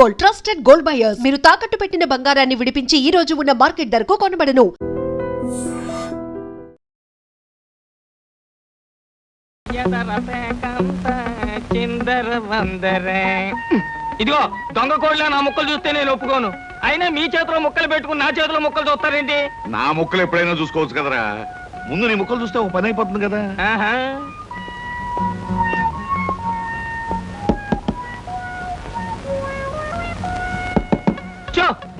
Gold, trusted gold buyers. మీరు తాకట్టు పెట్టిన బంగారాన్ని విడిపించి ఈ రోజు ఉన్న మార్కెట్ ధరకు కొనబడను. ఇదిగో దొంగ కోళ్ళ నా ముక్కలు చూస్తే నేను ఒప్పుకోను. అయినా మీ చేతిలో ముక్కలు పెట్టుకుని నా చేతిలో ముక్కలు చూస్తారేంటి? నా ముక్కలు ఎప్పుడైనా చూసుకోవచ్చు కదరా. ముందు నీ ముక్కలు చూస్తే ఒక పని అయిపోతుంది కదా.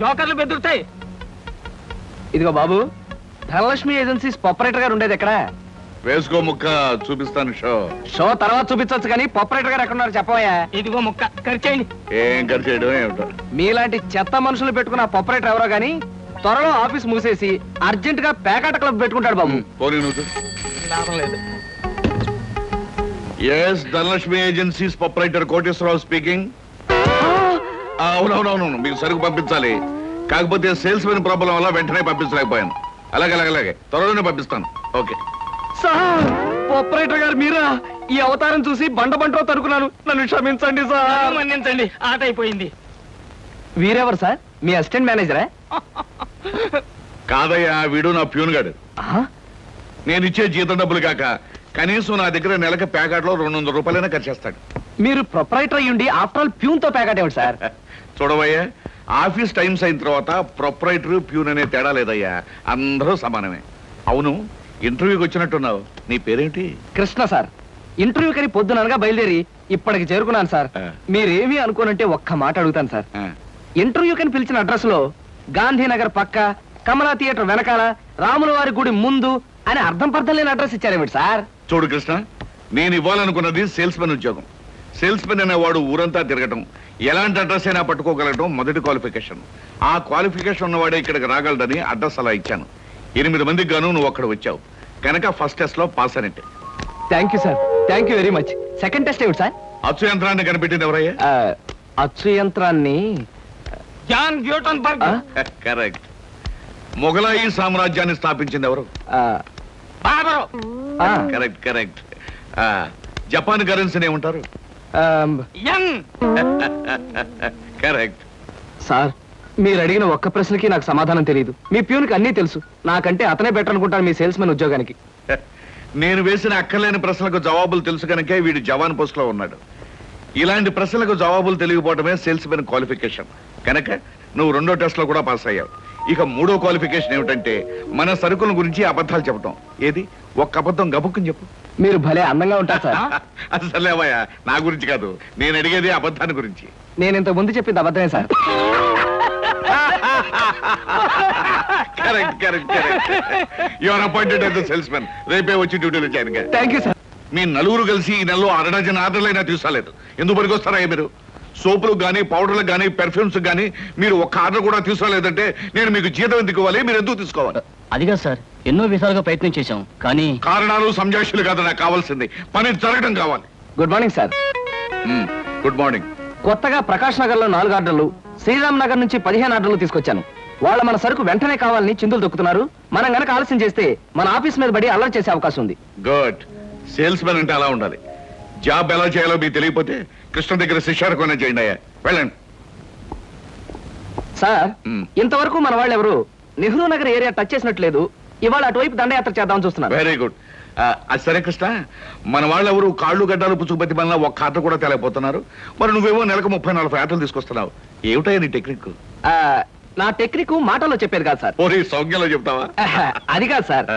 జోకర్లు బెదురుతాయి. ఇదిగో బాబు, ధనలక్ష్మి ఏజెన్సీస్ ఆపరేటర్ గారు ఉండేది ఎక్కడ? వేసుకో ముక్క చూపిస్తాను. షో తర్వాత చూపించవచ్చు కానీ ఆపరేటర్ గారు ఎక్కడున్నారు చెప్పవయ్యా. ఇదిగో ముక్క ఖర్చేయండి. ఏం ఖర్చు చేయడం ఏమిటో. మీలాంటి చెత్త మనుషులు పెట్టుకున్న ఆపరేటర్ ఎవరో గానీ త్వరలో ఆఫీస్ మూసేసి అర్జెంట్ గా పేకాట క్లబ్ పెట్టుకుంటాడు బాబు. పోనీ నువ్వు. లాభం లేదు. Yes, Dhanalakshmi agencies proprietor Koteswararao speaking. అవునవునవును, మీకు సరుకు పంపించాలి. కాకపోతే సేల్స్ మెన్ ప్రాబ్లం వల్ల వెంటనే పంపించలేకపోయాను. అలాగే త్వరలోనే పంపిస్తాను. ఓకే సార్, ఆపరేటర్ గారు మీరా? ఈ అవతారం చూసి బండబంటో తరుకున్నాను, నన్ను క్షమించండి సార్. మన్నించండి, ఆట అయిపోయింది. వీరెవరు సార్? మీ అసిస్టెంట్ మేనేజరా? కాదయ్యా, వీడు నా ప్యూన్ గాడు. నేను ఇచ్చే జీతం డబ్బులు కాక కనీసం నా దగ్గర నెలకి ప్యాకెట్లో 200 రూపాయలైనా ఖర్చు చేస్తాడు. మీరు ప్రొపరైటర్ అయ్యుండి ఆఫ్టర్ ఆల్ ప్యూన్ తో ప్యాకెట్ ఏమిటి సార్? చూడవయ్యా, ఆఫీస్ టైమ్స్ అయిన తర్వాత ప్రొపరైటర్ ప్యూన్ అనే తేడా లేదయ్యా, అందరూ సమానమే. అవును, ఇంటర్వ్యూకి వచ్చినట్టున్నావు. నీ పేరేంటి? కృష్ణ సార్. ఇంటర్వ్యూ కని పొద్దుననగా బయలుదేరి ఇప్పటికి చేరుకున్నాను సార్. మీరేమీ అనుకోనంటే ఒక్క మాట అడుగుతాను సార్. ఇంటర్వ్యూ కని పిలిచిన అడ్రస్ లో గాంధీనగర్ పక్క, కమలా థియేటర్ వెనకాల, రాముల వారి గుడి ముందు అని అర్థం పర్థం లేని అడ్రస్ ఇచ్చారేమిటి సార్? చూడు కృష్ణ, నేను ఇవ్వాలనుకున్నది సేల్స్ మెన్ ఉద్యోగం. సేల్స్ మెన్ అనేవాడు ఊరంతా తిరగటం, ఎలాంటి అడ్రస్ అయినా పట్టుకోగలగటం మొదటి క్వాలిఫికేషన్. ఆ క్వాలిఫికేషన్ ఉన్నవాడే ఇక్కడికి రాగలడని అడ్రస్ అలా ఇచ్చాను. 8 మందికి గాను నువ్వు అక్కడ వచ్చావు కనుక ఫస్ట్ టెస్ట్ లో పాస్ అనేట్టే. Thank you sir, thank you very much. Second test ఏమిటి సార్? అచ్చు యంత్రాన్ని కనిపెట్టింది ఎవరయ్యా? అచ్చు యంత్రాన్ని జాన్ గ్యూటన్బర్గ్. కరెక్ట్. మొఘలాయి సామ్రాజ్యాన్ని స్థాపించింది ఎవరు? బాబరు. కరెక్ట్. జపాన్ కరెన్సీని ఏమంటారు? యం. కరెక్ట్. సార్, మీరు అడిగిన ఒక్క ప్రశ్నకి నాకు సమాధానం తెలియదు. మీ ప్యూన్కి అన్నీ తెలుసు. నాకంటే అతనే బెటర్ అనుకుంటాను మీ సేల్స్ మెన్ ఉద్యోగానికి. నేను వేసిన అక్కర్లేని ప్రశ్నలకు జవాబులు తెలుసు కనుకే వీడు జవాన్ పోస్ట్ లో ఉన్నాడు. ఇలాంటి ప్రశ్నలకు జవాబులు తెలియకపోవడమే సేల్స్ మెన్ క్వాలిఫికేషన్. కనుక నువ్వు 2వ టెస్ట్ లో కూడా పాస్ అయ్యావు. ఇక 3వ క్వాలిఫికేషన్ ఏమిటంటే మన సరుకుల గురించి అబద్ధాలు చెప్పడం. ఏది? ఒక్క అబద్ధం గబుక్కుని చెప్పు. మీరు భలే అందంగా ఉంటారు సార్. అసలేవయ్యా, నా గురించి కాదు, నేను అడిగేది అబద్ధాన్ని గురించి. నేను ఇంతకు ముందు చెప్పింది అబద్ధమే sir. Correct. You are appointed as the salesmen. రేపే వచ్చి డ్యూటీలో జాయిన్ గా. Thank you sir. మీ నలుగురు కలిసి ఈ నెలలో 6 డజన్ ఆర్డర్లైనా తీసుకోలేదు. ఎందుకు పనికొస్తారా మీరు? సోపులకు కానీ, పౌడర్లకు కానీ, పెర్ఫ్యూమ్స్ కానీ మీరు ఒక్క ఆర్డర్ కూడా తీసుకోలేదంటే నేను మీకు జీతం ఎందుకు ఇవ్వాలి? మీరు ఎందుకు తీసుకోవాలి? అదిగా సార్, ఎన్నో విధాలుగా ప్రయత్నం చేశాం కానీ కారణాలు సంజాషులు కాదు నాకు కావాల్సింది, పని జరగడం కావాలి. Good morning sir. Good morning. కొత్తగా ప్రకాష్ నగర్ లో 4 ఆర్డర్లు, శ్రీరామ్ నగర్ నుంచి 15 ఆర్డర్లు తీసుకొచ్చాను. వాళ్ళ మన సరుకు వెంటనే కావాలని చిందులు దొక్కుతున్నారు. మనం గనక ఆలస్యం చేస్తే మన ఆఫీస్ మీద పడి అల్లరి చేసే అవకాశం ఉంది. గుడ్. సేల్స్ మెన్ అంటే అలా ఉండాలి. జాబ్ ఎలా చేయాలో మీకు తెలియకపోతే కృష్ణ దగ్గర శిష్యారకం చేయండి అయ్యా. వెళ్ళండి సార్. ఇంతవరకు మన వాళ్ళు ఎవరు నెహ్రూ నగర్ ఏరియా టచ్ చేసినట్లేదు. ఇవాళ అటువైపు దండయాత్ర చేద్దామని చూస్తున్నారు. Very good. అది సరే కృష్ణ, మన వాళ్ళు ఎవరు కాళ్ళు గడ్డాలు పుచ్చుకుపతి వల్ల ఒక్క ఆర్డర్ కూడా తేలేకపోతున్నారు. మరి నువ్వేమో నెలకు 30-40 ఆర్డర్లు తీసుకొస్తున్నావు. ఏమిటయ్యా నీ టెక్నిక్? నా టెక్నిక్ మాటల్లో చెప్పేది కాదు సార్. ఓరి సౌజ్ఞలో చెప్తావా? అది కాదు సార్.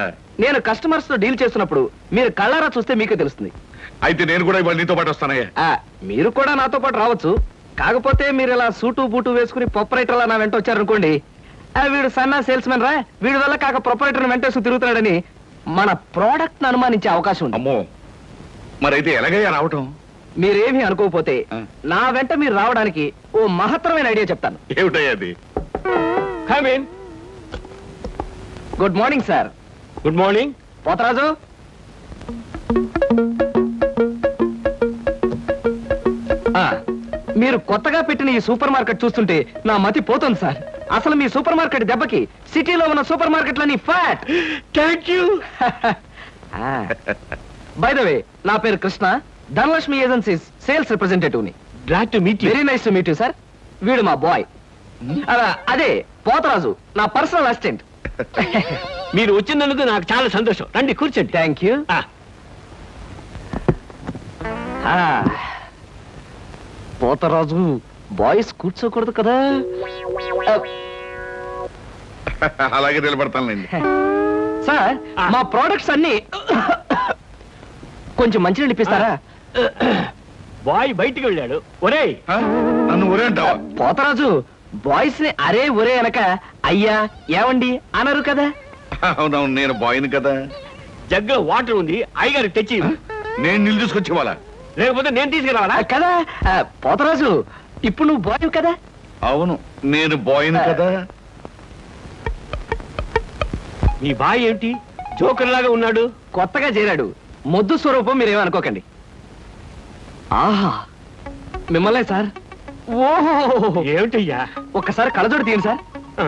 నేను కస్టమర్స్ తో డీల్ చేస్తున్నప్పుడు మీరు కళ్ళారా చూస్తే మీకే తెలుస్తుంది. అయితే నేను కూడా ఇవాళ నీతో పాటు వస్తానయ్యా. మీరు కూడా నాతో పాటు రావచ్చు. కాకపోతే మీరు ఇలా సూటు బూటు వేసుకుని ప్రొపరైటర్ నా వెంట వచ్చారనుకోండి, వీడు సన్నా సేల్స్ మెన్ రా, వీడి వల్ల కాక ప్రొపరైటర్ వెంటేసి తిరుగుతున్నాడని మన ప్రోడక్ట్ ను అనుమానించే అవకాశం ఉంది. అమ్మో, మరైతే ఎలాగయ్యా రావటం? మీరేమీ అనుకోకపోతే నా వెంట మీరు రావడానికి ఓ మహత్తరమైన ఐడియా చెప్తాను. ఏమిటయ్యా అది? Good morning sir. Good morning. Potharaju, మీరు కొత్తగా పెట్టిన ఈ సూపర్ మార్కెట్ చూస్తుంటే నా మతి పోతుంది సార్. అసలు మీ సూపర్ మార్కెట్ దెబ్బకి సిటీలో ఉన్న సూపర్ మార్కెట్లన్నీ ఫ్యాట్. Thank you. By the way, నా పేరు Krishna, Dhanalakshmi agencies sales representative ని. Glad to meet you. Very nice to meet you sir. వీడు మా బాయ్. అదే పోతరాజు, నా పర్సనల్ అసిస్టెంట్. మీరు వచ్చినందుకు నాకు చాలా సంతోషం. రండి కూర్చోండి. Thank you. పోతరాజు, బాయ్స్ కూర్చోకూడదు కదా. అలాగే నిలబడతానులేండి. సార్, మా ప్రోడక్ట్స్ అన్ని కొంచెం మంచినీళ్ళు ఇప్పిస్తారా? బాయ్ బయటికి వెళ్ళాడు. ఒరేయ్, నన్ను ఊరే అంటావా? పోతరాజు, బాయ్స్ ని అరే ఒరే అనక అయ్యా ఏమండి అనరు కదా. అవునవును, నేను బాయ్ని కదా. జగ్గులో వాటర్ ఉంది, అయ్యగారికి తెచ్చి ఇవ్వు. నేను నీళ్ళు తీసుకొచ్చి ఇవ్వాలా? లేకపోతే నేను తీసుకురావాలా? కదా పోతరాజు, ఇప్పుడు నువ్వు బాయ్ కదా. అవును, నేను బాయ్ని కదా. మీ బాయ్ ఏంటి జోకర్ లాగా ఉన్నాడు? కొత్తగా చేరాడు, మొద్దు స్వరూపం, మీరేమనుకోకండి. ఆహా, మిమ్మల్నే సార్. ఓహో, ఏమిటయ్యా? ఒక్కసారి కళ్ళజోడు తీయండి సార్. ఆ,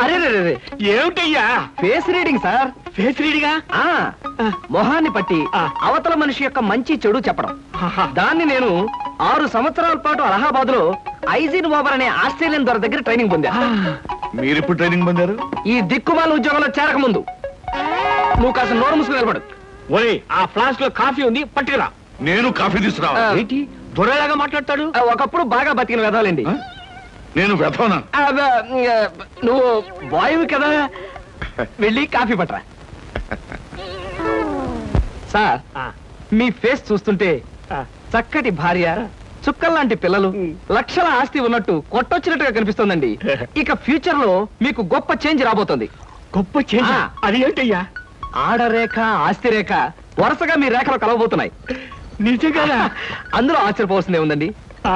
అరే ఏమిటయ్యా? Face reading sir. ఫేస్ రీడిగా? మొహాన్ని పట్టి అవతల మనిషి యొక్క మంచి చెడు చెప్పడం. దాన్ని నేను 6 సంవత్సరాల పాటు అలహాబాద్ లో ఐజిన్ ఓవర్ అనే ఆస్ట్రేలియన్ దొర దగ్గర ట్రైనింగ్ పొందా. మీరు ఇప్పుడు ట్రైనింగ్ పొందారు? ఈ దిక్కుమాల ఉద్యోగంలో చేరక ముందు. నువ్వు కాస్త నోరు మూసుకుని నిలబడు. ఒరేయ్, ఆ ఫ్లాస్క్ లో కాఫీ ఉంది, పట్టుకురా. నేను కాఫీ తీసుకురావా? ఏంటి దొరలాగా మాట్లాడతాడు? ఒకప్పుడు బాగా బతికిన వెదవాలండి. నేను వెతవనా? నువ్వు బాయ్ కదా, వెళ్ళి కాఫీ పట్టరా. సార్, మీ ఫేస్ చూస్తుంటే చక్కటి భార్య, చుక్కల్లాంటి పిల్లలు, లక్షల ఆస్తి ఉన్నట్టు కొట్టొచ్చినట్టుగా కనిపిస్తోందండి. ఇక ఫ్యూచర్ లో మీకు గొప్ప చేంజ్ రాబోతుంది. గొప్ప చేంజ్? అది ఏంటయ్యా? ఆడరేఖ, ఆస్తి రేఖ వరుసగా మీ రేఖలు కలవబోతున్నాయి. నిజంగా? అందులో ఆశ్చర్యపోవాల్సిందే ఉందండి.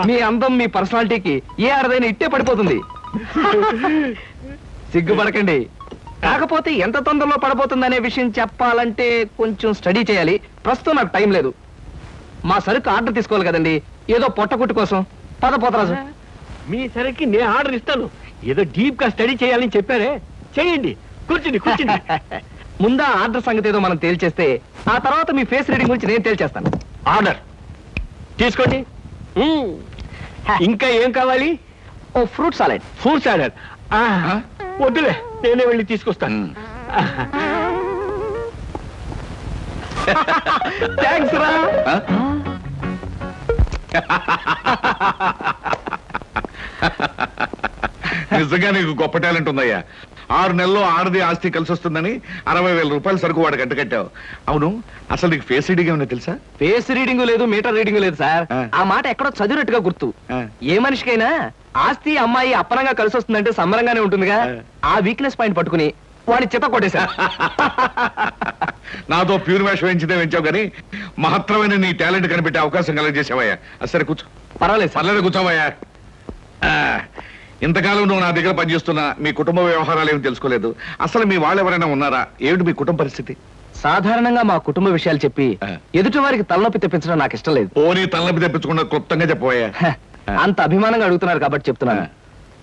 మీ అందం, మీ పర్సనాలిటీకి ఏ ఆడదైనా ఇట్టే పడిపోతుంది. సిగ్గుపడకండి. కాకపోతే ఎంత తొందరలో పడబోతుందనే విషయం చెప్పాలంటే కొంచెం స్టడీ చేయాలి. ప్రస్తుతం నాకు టైం లేదు. మా సరుకు ఆర్డర్ తీసుకోవాలి కదండి, ఏదో పొట్టకుట్టు కోసం. పద పోతరాజు. మీ సరికి నేను ఆర్డర్ ఇస్తాను. ఏదో డీప్ గా స్టడీ చేయాలని చెప్పారే, చేయండి. కూర్చుని కూర్చుని. ముందా ఆర్డర్ సంగతి ఏదో మనం తేల్చేస్తే ఆ తర్వాత మీ ఫేస్ రీడింగ్ గురించి నేను తేల్చేస్తాను. ఆర్డర్ తీసుకోండి. ఇంకా ఏం కావాలి? ఓ ఫ్రూట్ సాలెడ్. ఫ్రూట్ సాలెడ్ వద్దులే, నేనే వెళ్ళి తీసుకొస్తాను. థ్యాంక్స్ రా. నిజంగా నీకు గొప్ప టాలెంట్ ఉందయ్యా. 6 నెలల్లో ఆడది ఆస్తి కలిసి వస్తుందని 60,000 రూపాయల సరుకు వాడికి కట్టావు. అవును, అసలు నీకు ఫేస్ రీడింగ్ ఏమన్నా తెలుసా? ఫేస్ రీడింగ్ లేదు, మీటర్ రీడింగ్ లేదు సార్. ఆ మాట ఎక్కడో చదివినట్టుగా గుర్తు. ఏ మనిషికైనా ఆస్తి అమ్మాయి అప్పనంగా కలిసి వస్తుందంటే సంబరంగానే ఉంటుందిగా. ఆ వీక్నెస్ పాయింట్ పట్టుకుని వాడిని చిత్త కొట్టేశా. నాతో ప్యూర్ వేషం వేయించితే వేయించావు కానీ మహత్తరమైన నీ టాలెంట్ కనిపెట్టే అవకాశం కలగజేసావయ్యా. సరే కూర్చో. పర్వాలేదు సార్. పర్లేదు, కూర్చోవయ్యా. ఇంతకాలం నువ్వు నా దగ్గర పనిచేస్తున్నా మీ కుటుంబ వ్యవహారాలు ఏమి తెలుసుకోలేదు. అసలు మీ వాళ్ళు ఎవరైనా ఉన్నారా? ఏమిటి మీ కుటుంబ పరిస్థితి? సాధారణంగా మా కుటుంబ విషయాలు చెప్పి ఎదుటి వారికి తలనొప్పి తెప్పించడం నాకు ఇష్టం లేదు. పోనీ తలనొప్పి తెప్పించకుండా క్లుప్తంగా చెప్పబోయా. అంత అభిమానంగా అడుగుతున్నారు కాబట్టి చెప్తున్నాను.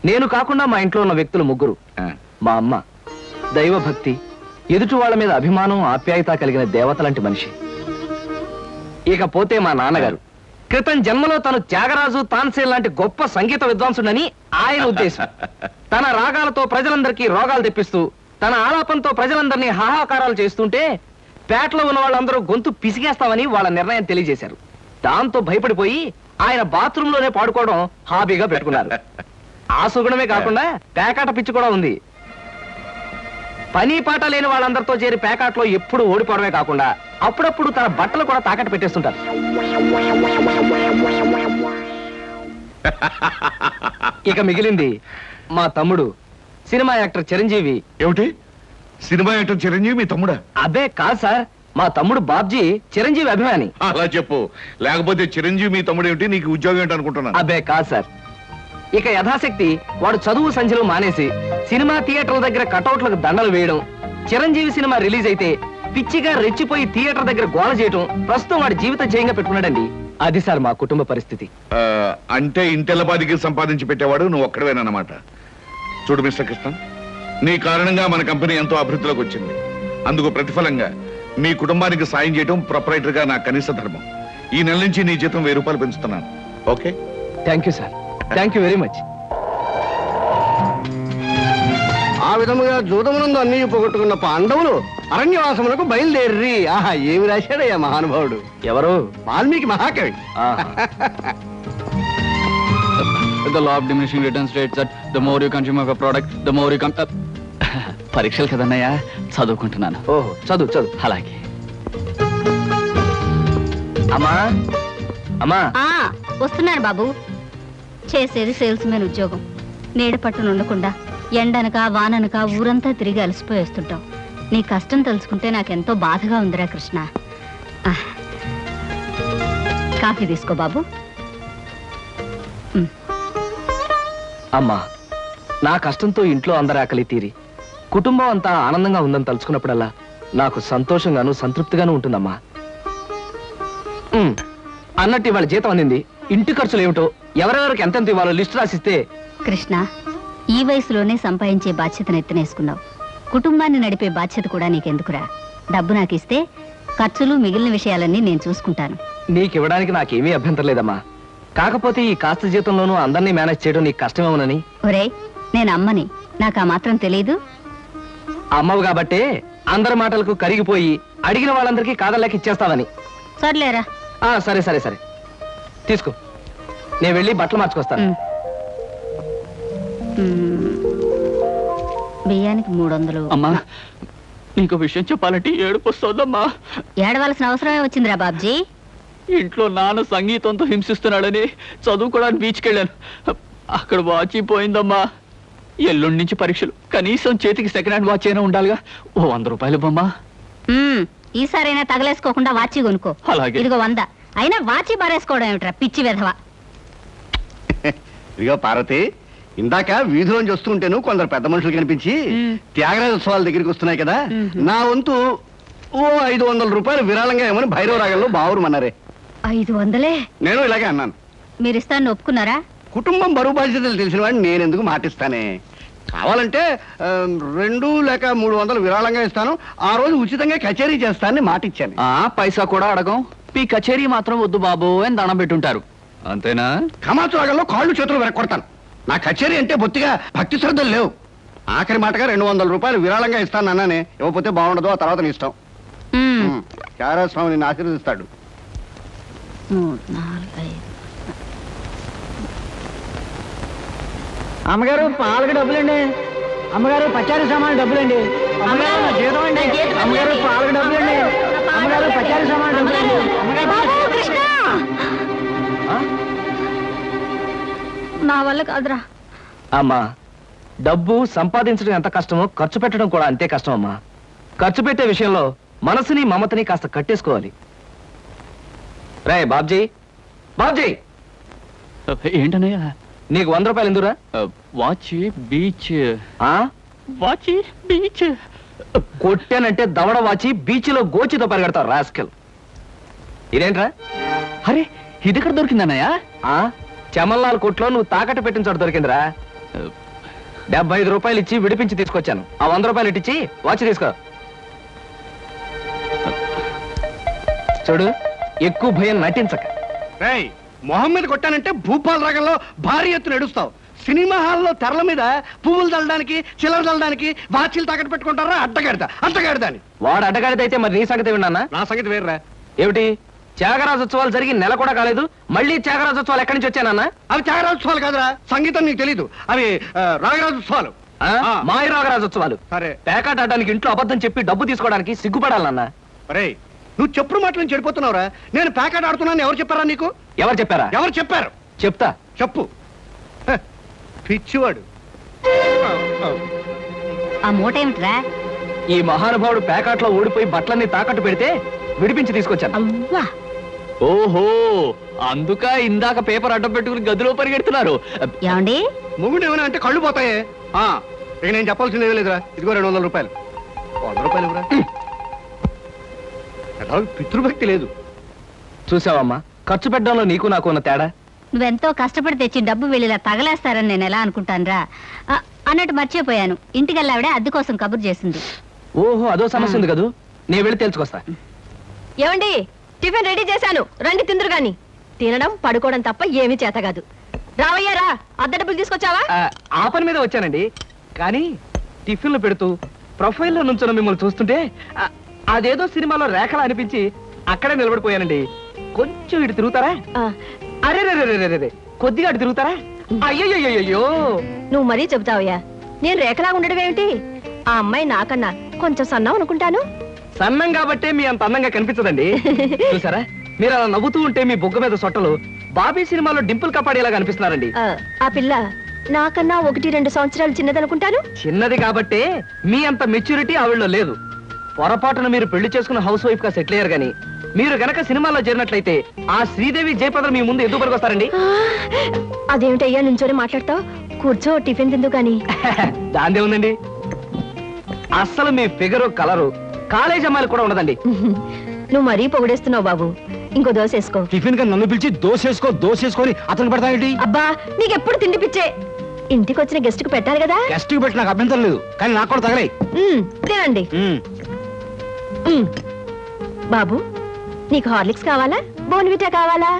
నేను కాకుండా మా ఇంట్లో ఉన్న వ్యక్తులు 3. మా అమ్మ దైవభక్తి, ఎదుటి వాళ్ళ మీద అభిమానం, ఆప్యాయత కలిగిన దేవత లాంటి మనిషి. ఇకపోతే మా నాన్నగారు క్రితం జన్మలో తను త్యాగరాజు, తాన్సేన్ లాంటి గొప్ప సంగీత విద్వాంసుడని ఆయన ఉద్దేశం. తన రాగాలతో ప్రజలందరికీ రోగాలు తెప్పిస్తూ, తన ఆలాపంతో ప్రజలందరినీ హాహాకారాలు చేస్తుంటే పేటలో ఉన్న వాళ్ళందరూ గొంతు పిసిగేస్తామని వాళ్ళ నిర్ణయం తెలియజేశారు. దాంతో భయపడిపోయి ఆయన బాత్రూమ్ లోనే పాడుకోవడం హాబీగా పెట్టుకున్నారు. ఆ సుగుణమే కాకుండా పేకాట పిచ్చి కూడా ఉంది. పని పాట లేని వాళ్ళందరితో చేరి పేకాట్లో ఎప్పుడు ఓడిపోవడమే కాకుండా అప్పుడప్పుడు తన బట్టలు కూడా తాకట్టు పెట్టేస్తుంటారు. ఇక మిగిలింది మా తమ్ముడు సినిమా యాక్టర్ చిరంజీవి. ఏమిటి, సినిమా యాక్టర్ చిరంజీవి మీ తమ్ముడా? అబ్బే కాదు సార్, మా తమ్ముడు బాబ్జీ చిరంజీవి అభిమాని. అలా చెప్పు, లేకపోతే చిరంజీవి మీ తమ్ముడు ఏమిటి, నీకు ఉద్యోగం ఏంటి అనుకుంటున్నాను. అబ్బే కాదు సార్, ఇక యథాశక్తి వాడు చదువు సంధ్యలు మానేసి సినిమా థియేటర్ల దగ్గర కటౌట్లకు దండలు వేయడం, చిరంజీవి సినిమా రిలీజ్ అయితే పిచ్చిగా రెచ్చిపోయి థియేటర్ దగ్గర గోల చేయడం ప్రస్తుతం వాడి జీవిత జయంగా పెట్టుకున్నాడండి. అది సార్ మా కుటుంబ పరిస్థితి. అంటే ఇంటెల్లపాదికి సంపాదించి పెట్టేవాడు నువ్వు ఒక్కడవేనన్నమాట. చూడు మిస్టర్ కృష్ణ, నీ కారణంగా మన కంపెనీ ఎంతో అభివృద్ధిలోకి వచ్చింది. అందుకు ప్రతిఫలంగా మీ కుటుంబానికి సాయం చేయడం ప్రొపరైటర్ గా నా కనీస ధర్మం. ఈ నెల నుంచి నీ జీతం 1000 రూపాయలు పెంచుతున్నాను. Okay? Thank you sir, thank you very much. విధముగా జూదమునందు అన్ని పోగొట్టుకున్న పాండవులు అరణ్యవాసములకు బయలుదేర్రి. ఆహా, ఏమి రాశాడయ్యా మహానుభావుడు. ఎవరు? వాల్మీకి మహాకవి. The law of diminishing returns states that the more you consume of a product, the more you పరీక్షలు కదన్నయ్యా, చదువుకుంటున్నాను. ఓహో, చదువు చదువు. అలాగే. అమ్మా అమ్మా, వస్తున్నాను బాబు. చేసేది సేల్స్ మెన్ ఉద్యోగం. నీడ పట్టున ఉండకుండా ఎండనక వాననక ఊరంతా తిరిగి అలసిపోయి వస్తుంటాం. నీ కష్టం తెలుసుకుంటే నాకెంతో బాధగా ఉందిరా కృష్ణ. కాఫీ తీసుకో బాబు. అమ్మా, నా కష్టంతో ఇంట్లో అందరి ఆకలి తీరి కుటుంబం అంతా ఆనందంగా ఉందని తలుచుకున్నప్పుడల్లా నాకు సంతోషంగాను సంతృప్తిగాను ఉంటుందమ్మా. అన్నట్టు ఇవాళ జీతం అందింది. ఇంటి ఖర్చులు ఏమిటో, ఎవరెవరికి ఎంతెంత ఇవ్వాలో లిస్టు రాసిస్తే. కృష్ణ, ఈ వయసులోనే సంపాదించే బాధ్యతను ఎత్తనేసుకున్నావు. కుటుంబాన్ని నడిపే బాధ్యత కూడా నీకెందుకురా? డబ్బు నాకు ఇస్తే ఖర్చులు మిగిలిన విషయాలన్నీ నేను చూసుకుంటాను. నీకివ్వడానికి నాకేమీ అభ్యంతరం లేదమ్మా. కాకపోతే ఈ కాస్త జీతంలోనూ అందరినీ మేనేజ్ చేయడం నీకు కష్టమేమోనని. ఒరే, నేను అమ్మని, నాకు ఆ మాత్రం తెలీదు. అమ్మవు కాబట్టే అందరి మాటలకు కరిగిపోయి అడిగిన వాళ్ళందరికీ కాదలేక ఇచ్చేస్తావని. సర్లేరా. సరే సరే సరే, తీసుకో. నేను వెళ్ళి బట్టలు మార్చుకొస్తాను. బియ్యానికి 300. అమ్మా, నీకు విషయం చెప్పాలంటే ఏడుపు వస్తుందమ్మా. ఏడవలసిన అవసరమే వచ్చిందిరా బాబ్జీ. ఇంట్లో నాన్న సంగీతంతో హింసిస్తున్నాడని చదువుకోవడానికి బీచ్కి వెళ్ళాను. అక్కడ వాచ్ పోయిందమ్మా. ఎల్లుండి నుంచి పరీక్షలు. కనీసం చేతికి సెకండ్ హ్యాండ్ వాచ్ అయినా ఉండాలిగా. ఓ 100 రూపాయలు బొమ్మా. ఈసారైనా తగలేసుకోకుండా వాచి కొనుక్కో. అలాగే. ఇదిగో 100. అయినా వాచి బారేసుకోవడం ఏమిట్రా పిచ్చి విధవ. ఇదిగో పార్వతి, ఇందాక వీధిలోంచి వస్తుంటేను కొందరు పెద్ద మనుషులు కనిపించి త్యాగరాజోత్సవాల దగ్గరికి వస్తున్నాయి కదా, నా వంతు ఓ 500 రూపాయలు విరాళంగా ఏమని భైరవ రాగంలో బావురమన్నారే. 500? నేను ఇలాగే అన్నాను. మీరు ఇస్తాను ఒప్పుకున్నారా? కుటుంబం బరువు బాధ్యతలు తెలిసిన వాడిని నేను ఎందుకు మాటిస్తానే. కావాలంటే 2 లేక 300 విరాళంగా ఇస్తాను. ఆ రోజు ఉచితంగా కచేరీ చేస్తానని మాటిచ్చాను. పైసా కూడా అడగం. మీ కచేరీ మాత్రం వద్దు బాబు అని దండం పెట్టుంటారు. అంతేనా? కమాచు రాగంలో కాళ్ళు చేతులు వెరకొడతాను. నా కచేరీ అంటే బొత్తిగా భక్తి శ్రద్ధలు లేవు. ఆఖరి మాటగా 200 రూపాయలు విరాళంగా ఇస్తాను అన్నానే. ఇవ్వకపోతే బాగుండదు, ఆ తర్వాత నీ ఇష్టం. త్యాగరాజ స్వామి నిన్ను ఆశీర్వదిస్తాడు. 3, 4, 5. అమ్మగారు పాలకు డబ్బులండి. అమ్మగారు పచారీ సామాన్ డబ్బులండి. అమ్మగారు నా జీతం అండి. అమ్మగారు పాలకు డబ్బులండి. అమ్మగారు పచారీ సామాన్ డబ్బులండి. నా వల్ల కాదురా. అమ్మా, డబ్బు సంపాదించడం ఎంత కష్టమో ఖర్చు పెట్టడం కూడా అంతే కష్టం అమ్మా. ఖర్చు పెట్టే విషయంలో మనసుని మమతని కాస్త కట్టేసుకోవాలి. రే బాబ్జీ, బాబ్జీ, ఏంటన్నయ్యా? నీకు 100 రూపాయలు ఎందురా? Watch beach. వాచి బీచ్ కొట్టానంటే దవడ వాచి బీచ్లో గోచితో పరిగెడతావు రాస్కెల్. ఇదేంట్రా? అరే, ఇది ఎక్కడ దొరికిందన్నయ్యా? చమల్లాల్ కొట్లో నువ్వు తాకట్టు పెట్టిన చోట దొరికిందిరా. 75 రూపాయలు ఇచ్చి విడిపించి తీసుకొచ్చాను. ఆ 100 రూపాయలు ఇట్టించి వాచ్ తీసుకో. చూడు, ఎక్కువ భయం నటించక. మొహం మీద కొట్టానంటే భూపాల్ రాగంలో భారీ ఎత్తున ఎడుస్తావు. సినిమా హాల్లో తెరల మీద పువ్వులు చల్లడానికి, చిల్లర చల్లడానికి వాచీలు తాకట్టు పెట్టుకుంటారా? అడ్డగాడిదా అని. వాడు అడ్డగాడిదైతే మరి నీ సంగతి విన్నానా? నా సంగతి వేర్రా. ఏమిటి, త్యాగరాజోత్సవాలు జరిగి నెల కూడా కాలేదు, మళ్ళీ త్యాగరాజోత్సవాలు ఎక్కడి నుంచి వచ్చానన్నా? అవి త్యాగరాజోత్సవాలు కాదురా, సంగీతం నీకు తెలీదు. అవి రాగరాజోత్సవాలు. మాయ రాగరాజోత్సవాలు. సరే, పేకాట ఆడడానికి ఇంట్లో అబద్ధం చెప్పి డబ్బు తీసుకోవడానికి సిగ్గుపడాలన్నా? అరే, నువ్వు చెప్పుడు మాటలు చెడిపోతున్నావురా. నేను పేకాట ఆడుతున్నాను ఎవరు చెప్పారా నీకు? ఎవరు చెప్పారా? ఎవరు చెప్పారు? చెప్తా, చెప్పు. పిచ్చివాడు. ఆ మూట ఏమిట్రా? ఈ మహానుభావుడు పేకాట్లో ఓడిపోయి బట్టలన్నీ తాకట్టు పెడితే విడిపించి తీసుకొచ్చాను. అవ్వా, ఓహో, అందుక ఇందాక పేపర్ అడ్డం పెట్టుకుని గదిలో పరిగెడుతున్నారు. ఏమండి? మొగుడు ఏమైనా అంటే కళ్ళు పోతాయే. ఇక నేను చెప్పాల్సింది ఏమీ లేదురా. ఇదిగో 200 రూపాయలు. 100 రూపాయలు ఇవ్వరా. పితృభక్తి లేదు. చూసావమ్మా, ఖర్చు పెట్టడంలో నీకు నాకు ఉన్న తేడా. నువ్వెంతో కష్టపడి తెచ్చి డబ్బు వెళ్ళిలా తగలేస్తారని నేను ఎలా అనుకుంటానురా. అన్నట్టు మర్చిపోయాను, ఇంటికెళ్ళావిడే అద్దె కోసం కబురు చేసింది. ఓహో, అదో సమస్య ఉంది కదూ. నేను వెళ్ళి తెలుసుకొస్తా. ఏమండి, టిఫిన్ రెడీ చేశాను, రండి తిందురు గాని. తినడం పడుకోవడం తప్ప ఏమీ చేత కాదు. రావయ్యారా, అద్దె డబ్బులు తీసుకొచ్చావా? ఆ పని మీద వచ్చానండి. కానీ టిఫిన్లు పెడుతూ ప్రొఫైల్లో నుంచున్న మిమ్మల్ని చూస్తుంటే అదేదో సినిమాలో రేఖలా అనిపించి అక్కడే నిలబడిపోయానండి. కొంచెం ఇటు తిరుగుతారా? అరే రే కొద్దిగా అటు తిరుగుతారా? అయ్యయ్యో, నువ్వు మరీ చెబుతావయ్యా. నేను రేఖలా ఉండడం ఏమిటి? ఆ అమ్మాయి నాకన్నా కొంచెం సన్నం అనుకుంటాను. సన్నం కాబట్టే మీ అంత అందంగా కనిపించదండి. చూసారా, మీరు అలా నవ్వుతూ ఉంటే మీ బొగ్గ మీద సొట్టలు బాబీ సినిమాలో డింపుల్ కపాడేలా కనిపిస్తున్నారండి. ఆ పిల్ల నాకన్నా 1-2 సంవత్సరాలు చిన్నదనుకుంటాను. చిన్నది కాబట్టే మీ అంత మెచ్యూరిటీ ఆవిడలో లేదు. పొరపాటున మీరు పెళ్లి చేసుకున్న హౌస్ వైఫ్ గా సెటిల్ అయ్యారు గానీ మీరు గనక సినిమాలో చేరినట్లయితే ఆ శ్రీదేవి జయప్రద మీ ముందు ఎందుకు పనికొస్తారండి? అదేమిటయ్యా నుంచోనే మాట్లాడతావు? కూర్చో, టిఫిన్ తిందు గాని. దాందే ఉందండి. అస్సలు మీ ఫిగరు కలరు కాలేజ్ అమ్మాయిలు కూడా ఉండదండి. నువ్వు మరీ పొగిడేస్తున్నావు బాబు. ఇంకో దోశ వేసుకో. టిఫిన్ గా నన్ను పిలిచి దోసేసుకొని అతను పెడతానండి. అబ్బా, నీకెప్పుడు తిండి పిచ్చే. ఇంటికి వచ్చిన గెస్ట్ కు పెట్టాలి కదా. గెస్ట్ కి పెట్టి నాకు అభ్యంతరం లేదు, కానీ నాకు కూడా తగలే. తినండి. బాబు, నీకు హార్లిక్స్ కావాలా, బోన్విటా కావాలా?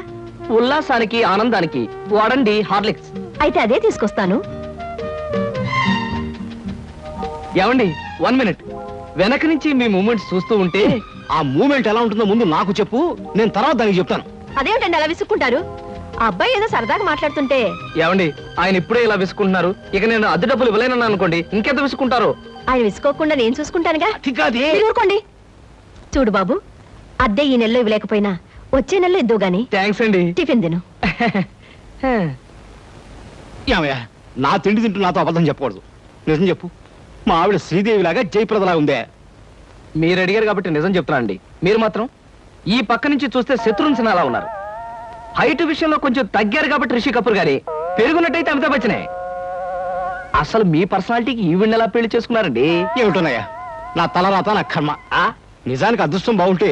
ఉల్లాసానికి ఆనందానికి వాడండి హార్లిక్స్. అయితే అదే తీసుకొస్తాను. ఏమండి, 1 మినిట్. వెనక నుంచి మీ మూమెంట్స్ చూస్తూ ఉంటే ఆ మూమెంట్ ఎలా ఉంటుందో ముందు నాకు చెప్పు, నేను తర్వాత దానికి చెప్తాను. అదేమిటండి అలా విసుక్కుంటారు? ఆ అబ్బాయి ఏదో సరదాగా మాట్లాడుతుంటే. ఏమండి, ఆయన ఇప్పుడే ఇలా విసుకుంటున్నారు, ఇక నేను అద్దె డబ్బులు ఇవ్వలేనన్నా అనుకోండి, ఇంకెంత విసుకుంటారు? ఆయన విసుకోకుండా నేను చూసుకుంటానుగా. మీరు ఊరుకోండి. చూడు బాబు, అద్దె ఈ నెలలో ఇవ్వలేకపోయినా వచ్చే నెలలో ఇద్దు గాని. థ్యాంక్స్ అండి. టిఫిన్ తిను. ఏమయ్యా, నా తిండి తింటూ నాతో అబద్ధం చెప్పకూడదు. నిజం చెప్పు, మా ఆవిడ శ్రీదేవిలాగా జయప్రదలా ఉందే? మీరు అడిగారు కాబట్టి నిజం చెప్తున్నా అండి. మీరు మాత్రం ఈ పక్క నుంచి చూస్తే శత్రుఘ్న సిన్హా అలా ఉన్నారు. హైట్ విషయంలో కొంచెం తగ్గారు కాబట్టి రిషి కపూర్ గారి, పెరుగున్నట్టయితే అమితాబ్ బచ్చనే. అసలు మీ పర్సనాలిటీకి ఈవిడ ఎలా పెళ్లి చేసుకున్నారండి? ఏమిటోనయ్యా, నా తలరాత నా కర్మ. నిజానికి అదృష్టం బాగుంటే